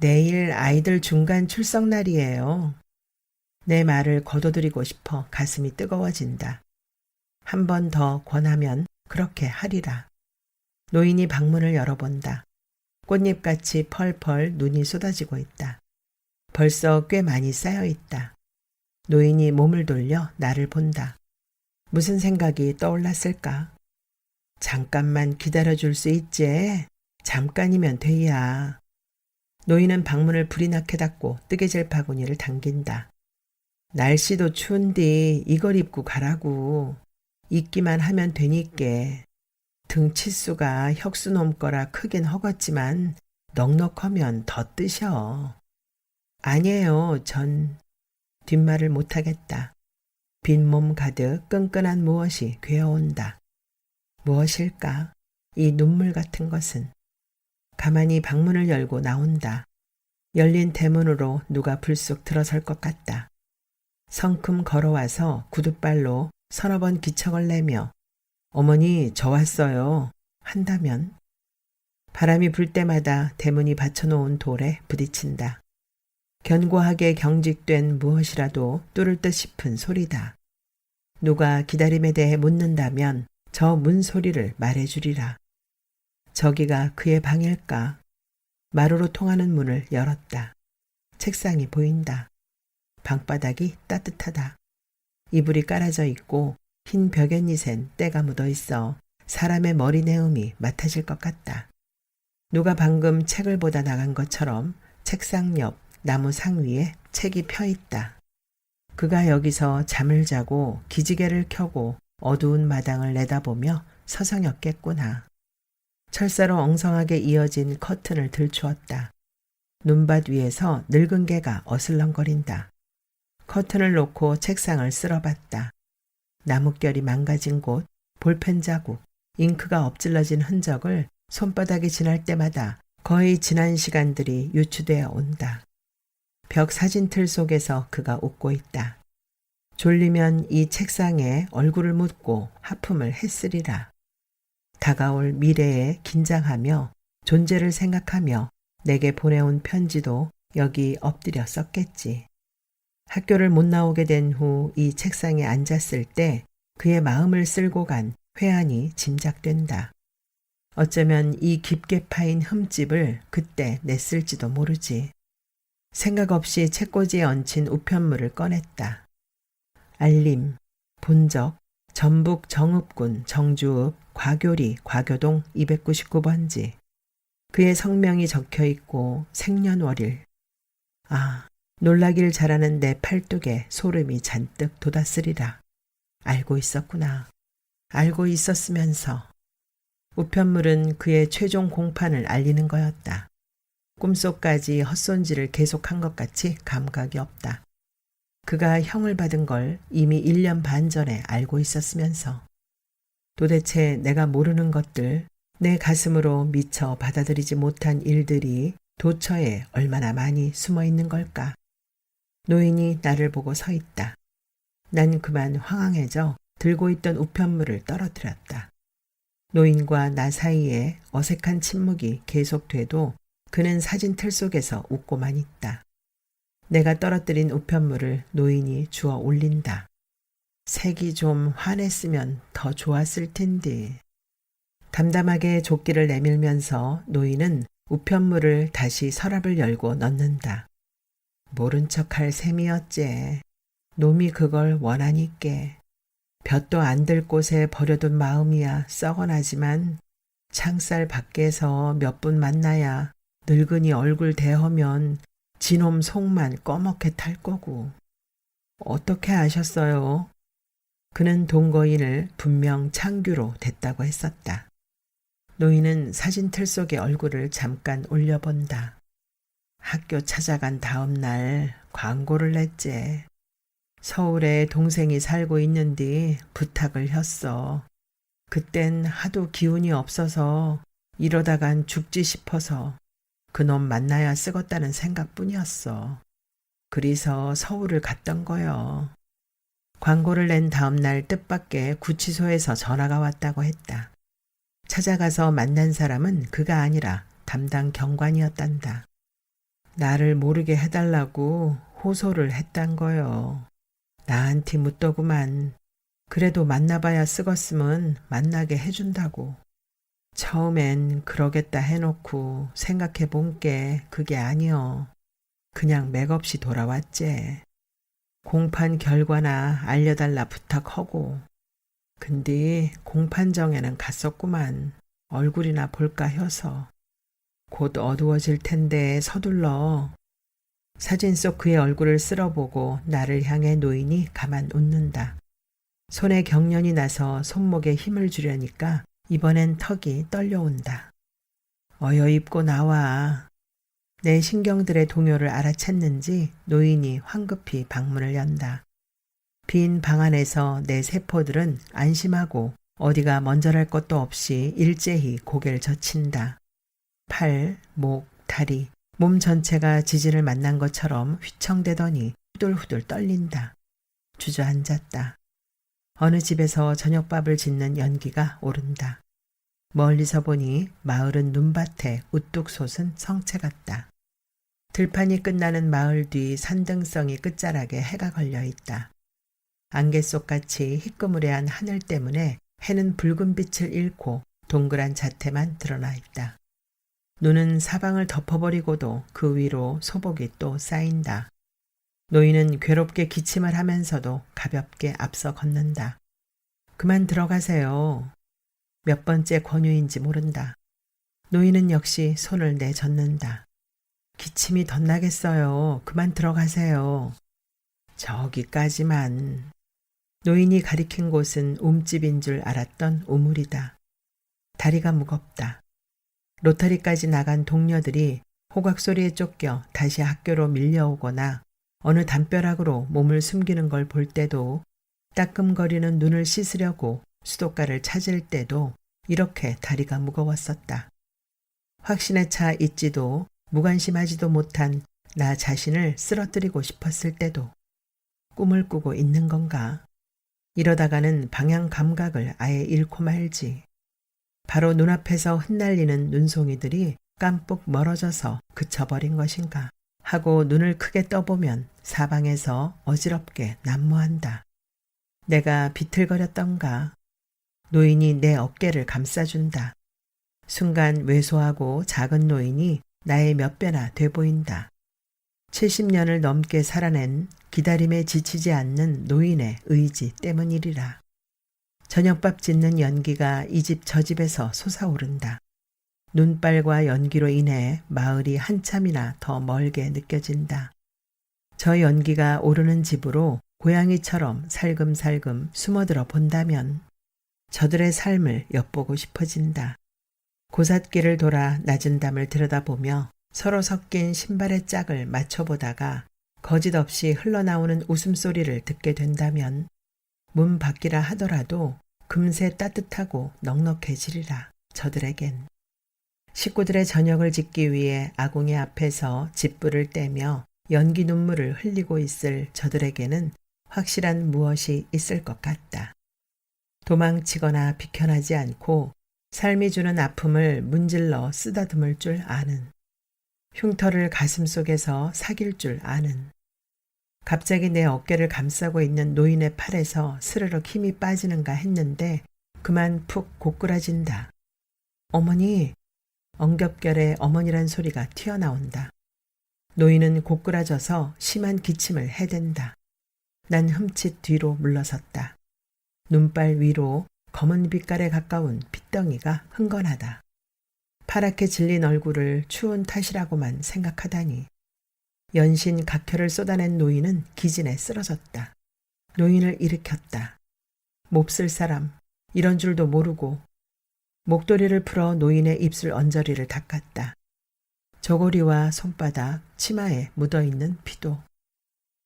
내일 아이들 중간 출석 날이에요. 내 말을 거둬들이고 싶어 가슴이 뜨거워진다. 한 번 더 권하면 그렇게 하리라. 노인이 방문을 열어본다. 꽃잎같이 펄펄 눈이 쏟아지고 있다. 벌써 꽤 많이 쌓여 있다. 노인이 몸을 돌려 나를 본다. 무슨 생각이 떠올랐을까? 잠깐만 기다려줄 수 있지? 잠깐이면 돼야. 노인은 방문을 불이 나게 닫고 뜨개질 바구니를 당긴다. 날씨도 추운데 이걸 입고 가라고. 입기만 하면 되니께. 등 치수가 혁수놈 거라 크긴 허겄지만 넉넉하면 더 뜨셔. 아니에요, 전. 뒷말을 못하겠다. 빈몸 가득 끈끈한 무엇이 괴어온다. 무엇일까? 이 눈물 같은 것은. 가만히 방문을 열고 나온다. 열린 대문으로 누가 불쑥 들어설 것 같다. 성큼 걸어와서 구둣발로 서너 번 기척을 내며 어머니 저 왔어요 한다면 바람이 불 때마다 대문이 받쳐놓은 돌에 부딪힌다. 견고하게 경직된 무엇이라도 뚫을 듯 싶은 소리다. 누가 기다림에 대해 묻는다면 저 문소리를 말해주리라. 저기가 그의 방일까? 마루로 통하는 문을 열었다. 책상이 보인다. 방바닥이 따뜻하다. 이불이 깔아져 있고 흰 벽갯잎엔 때가 묻어 있어 사람의 머리 내음이 맡아질 것 같다. 누가 방금 책을 보다 나간 것처럼 책상 옆 나무 상 위에 책이 펴 있다. 그가 여기서 잠을 자고 기지개를 켜고 어두운 마당을 내다보며 서성였겠구나. 철사로 엉성하게 이어진 커튼을 들추었다. 눈밭 위에서 늙은 개가 어슬렁거린다. 커튼을 놓고 책상을 쓸어봤다. 나뭇결이 망가진 곳, 볼펜 자국, 잉크가 엎질러진 흔적을 손바닥이 지날 때마다 거의 지난 시간들이 유추되어 온다. 벽 사진틀 속에서 그가 웃고 있다. 졸리면 이 책상에 얼굴을 묻고 하품을 했으리라. 다가올 미래에 긴장하며 존재를 생각하며 내게 보내온 편지도 여기 엎드려 썼겠지. 학교를 못 나오게 된 후 이 책상에 앉았을 때 그의 마음을 쓸고 간 회한이 짐작된다. 어쩌면 이 깊게 파인 흠집을 그때 냈을지도 모르지. 생각 없이 책꽂이에 얹힌 우편물을 꺼냈다. 알림, 본적, 전북 정읍군 정주읍 과교리 과교동 299번지. 그의 성명이 적혀 있고 생년월일. 아, 놀라길 잘하는 내 팔뚝에 소름이 잔뜩 돋았으리라. 알고 있었구나. 알고 있었으면서. 우편물은 그의 최종 공판을 알리는 거였다. 꿈속까지 헛손질을 계속한 것 같이 감각이 없다. 그가 형을 받은 걸 이미 1년 반 전에 알고 있었으면서. 도대체 내가 모르는 것들, 내 가슴으로 미처 받아들이지 못한 일들이 도처에 얼마나 많이 숨어 있는 걸까? 노인이 나를 보고 서 있다. 난 그만 황황해져 들고 있던 우편물을 떨어뜨렸다. 노인과 나 사이에 어색한 침묵이 계속돼도 그는 사진틀 속에서 웃고만 있다. 내가 떨어뜨린 우편물을 노인이 주워 올린다. 색이 좀 환했으면 더 좋았을 텐데. 담담하게 조끼를 내밀면서 노인은 우편물을 다시 서랍을 열고 넣는다. 모른 척할 셈이었제. 놈이 그걸 원하니께. 볕도 안 들 곳에 버려둔 마음이야 썩어나지만 창살 밖에서 몇 분 만나야 늙은이 얼굴 대하면 지놈 속만 꺼멓게 탈 거고. 어떻게 아셨어요? 그는 동거인을 분명 창규로 댔다고 했었다. 노인은 사진틀 속의 얼굴을 잠깐 올려본다. 학교 찾아간 다음 날 광고를 냈제. 서울에 동생이 살고 있는데 부탁을 했어. 그땐 하도 기운이 없어서 이러다간 죽지 싶어서 그놈 만나야 쓰겄다는 생각뿐이었어. 그래서 서울을 갔던 거요. 광고를 낸 다음 날 뜻밖의 구치소에서 전화가 왔다고 했다. 찾아가서 만난 사람은 그가 아니라 담당 경관이었단다. 나를 모르게 해달라고 호소를 했단 거요. 나한테 묻더구만. 그래도 만나봐야 쓰겄으면 만나게 해준다고. 처음엔 그러겠다 해놓고 생각해 본 게 그게 아니여. 그냥 맥없이 돌아왔제. 공판 결과나 알려달라 부탁하고. 근데 공판정에는 갔었구만. 얼굴이나 볼까 해서. 곧 어두워질 텐데 서둘러. 사진 속 그의 얼굴을 쓸어보고 나를 향해 노인이 가만 웃는다. 손에 경련이 나서 손목에 힘을 주려니까 이번엔 턱이 떨려온다. 어여 입고 나와. 내 신경들의 동요를 알아챘는지 노인이 황급히 방문을 연다. 빈 방 안에서 내 세포들은 안심하고 어디가 먼저랄 것도 없이 일제히 고개를 젖힌다. 팔, 목, 다리, 몸 전체가 지진을 만난 것처럼 휘청대더니 후들후들 떨린다. 주저앉았다. 어느 집에서 저녁밥을 짓는 연기가 오른다. 멀리서 보니 마을은 눈밭에 우뚝 솟은 성체 같다. 들판이 끝나는 마을 뒤 산등성이 끝자락에 해가 걸려 있다. 안개 속같이 희끄무레한 하늘 때문에 해는 붉은 빛을 잃고 동그란 자태만 드러나 있다. 눈은 사방을 덮어버리고도 그 위로 소복이 또 쌓인다. 노인은 괴롭게 기침을 하면서도 가볍게 앞서 걷는다. 그만 들어가세요. 몇 번째 권유인지 모른다. 노인은 역시 손을 내젓는다. 기침이 덧나겠어요. 그만 들어가세요. 저기까지만. 노인이 가리킨 곳은 움집인 줄 알았던 우물이다. 다리가 무겁다. 로터리까지 나간 동료들이 호각 소리에 쫓겨 다시 학교로 밀려오거나 어느 담벼락으로 몸을 숨기는 걸 볼 때도 따끔거리는 눈을 씻으려고 수도가를 찾을 때도 이렇게 다리가 무거웠었다. 확신에 차 있지도 무관심하지도 못한 나 자신을 쓰러뜨리고 싶었을 때도 꿈을 꾸고 있는 건가? 이러다가는 방향 감각을 아예 잃고 말지. 바로 눈앞에서 흩날리는 눈송이들이 깜빡 멀어져서 그쳐버린 것인가 하고 눈을 크게 떠보면 사방에서 어지럽게 난무한다. 내가 비틀거렸던가. 노인이 내 어깨를 감싸준다. 순간 왜소하고 작은 노인이 나의 몇 배나 돼 보인다. 70년을 넘게 살아낸 기다림에 지치지 않는 노인의 의지 때문이리라. 저녁밥 짓는 연기가 이 집 저 집에서 솟아오른다. 눈발과 연기로 인해 마을이 한참이나 더 멀게 느껴진다. 저 연기가 오르는 집으로 고양이처럼 살금살금 숨어들어 본다면 저들의 삶을 엿보고 싶어진다. 고삿길을 돌아 낮은 담을 들여다보며 서로 섞인 신발의 짝을 맞춰보다가 거짓없이 흘러나오는 웃음소리를 듣게 된다면 문 밖이라 하더라도 금세 따뜻하고 넉넉해지리라 저들에겐. 식구들의 저녁을 짓기 위해 아궁이 앞에서 짓불을 떼며 연기 눈물을 흘리고 있을 저들에게는 확실한 무엇이 있을 것 같다. 도망치거나 비켜나지 않고 삶이 주는 아픔을 문질러 쓰다듬을 줄 아는, 흉터를 가슴 속에서 사귈 줄 아는, 갑자기 내 어깨를 감싸고 있는 노인의 팔에서 스르륵 힘이 빠지는가 했는데 그만 푹 고꾸라진다. 어머니! 엉겹결에 어머니란 소리가 튀어나온다. 노인은 고꾸라져서 심한 기침을 해댄다. 난 흠칫 뒤로 물러섰다. 눈발 위로 검은 빛깔에 가까운 핏덩이가 흥건하다. 파랗게 질린 얼굴을 추운 탓이라고만 생각하다니. 연신 각혈을 쏟아낸 노인은 기진에 쓰러졌다. 노인을 일으켰다. 몹쓸 사람, 이런 줄도 모르고. 목도리를 풀어 노인의 입술 언저리를 닦았다. 저고리와 손바닥, 치마에 묻어있는 피도.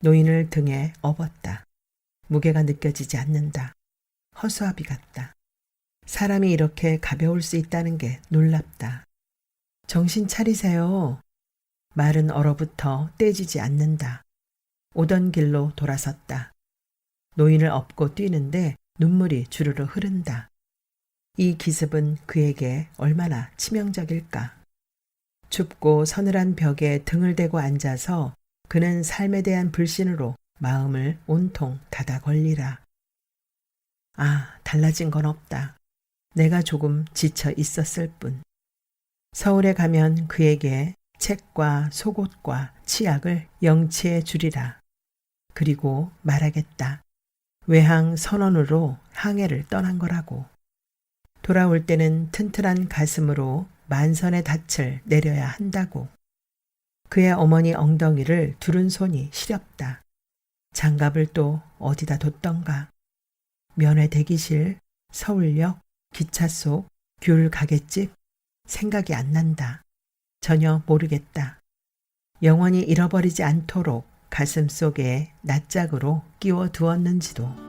노인을 등에 업었다. 무게가 느껴지지 않는다. 허수아비 같다. 사람이 이렇게 가벼울 수 있다는 게 놀랍다. 정신 차리세요. 말은 얼어붙어 떼지지 않는다. 오던 길로 돌아섰다. 노인을 업고 뛰는데 눈물이 주르르 흐른다. 이 기습은 그에게 얼마나 치명적일까. 춥고 서늘한 벽에 등을 대고 앉아서 그는 삶에 대한 불신으로 마음을 온통 닫아 걸리라. 아, 달라진 건 없다. 내가 조금 지쳐 있었을 뿐. 서울에 가면 그에게 책과 속옷과 치약을 영치해 주리라. 그리고 말하겠다. 외항 선원으로 항해를 떠난 거라고. 돌아올 때는 튼튼한 가슴으로 만선의 닻을 내려야 한다고. 그의 어머니 엉덩이를 두른 손이 시렵다. 장갑을 또 어디다 뒀던가. 면회 대기실, 서울역, 기차 속, 귤 가게집, 생각이 안 난다. 전혀 모르겠다. 영원히 잃어버리지 않도록 가슴 속에 낯짝으로 끼워 두었는지도.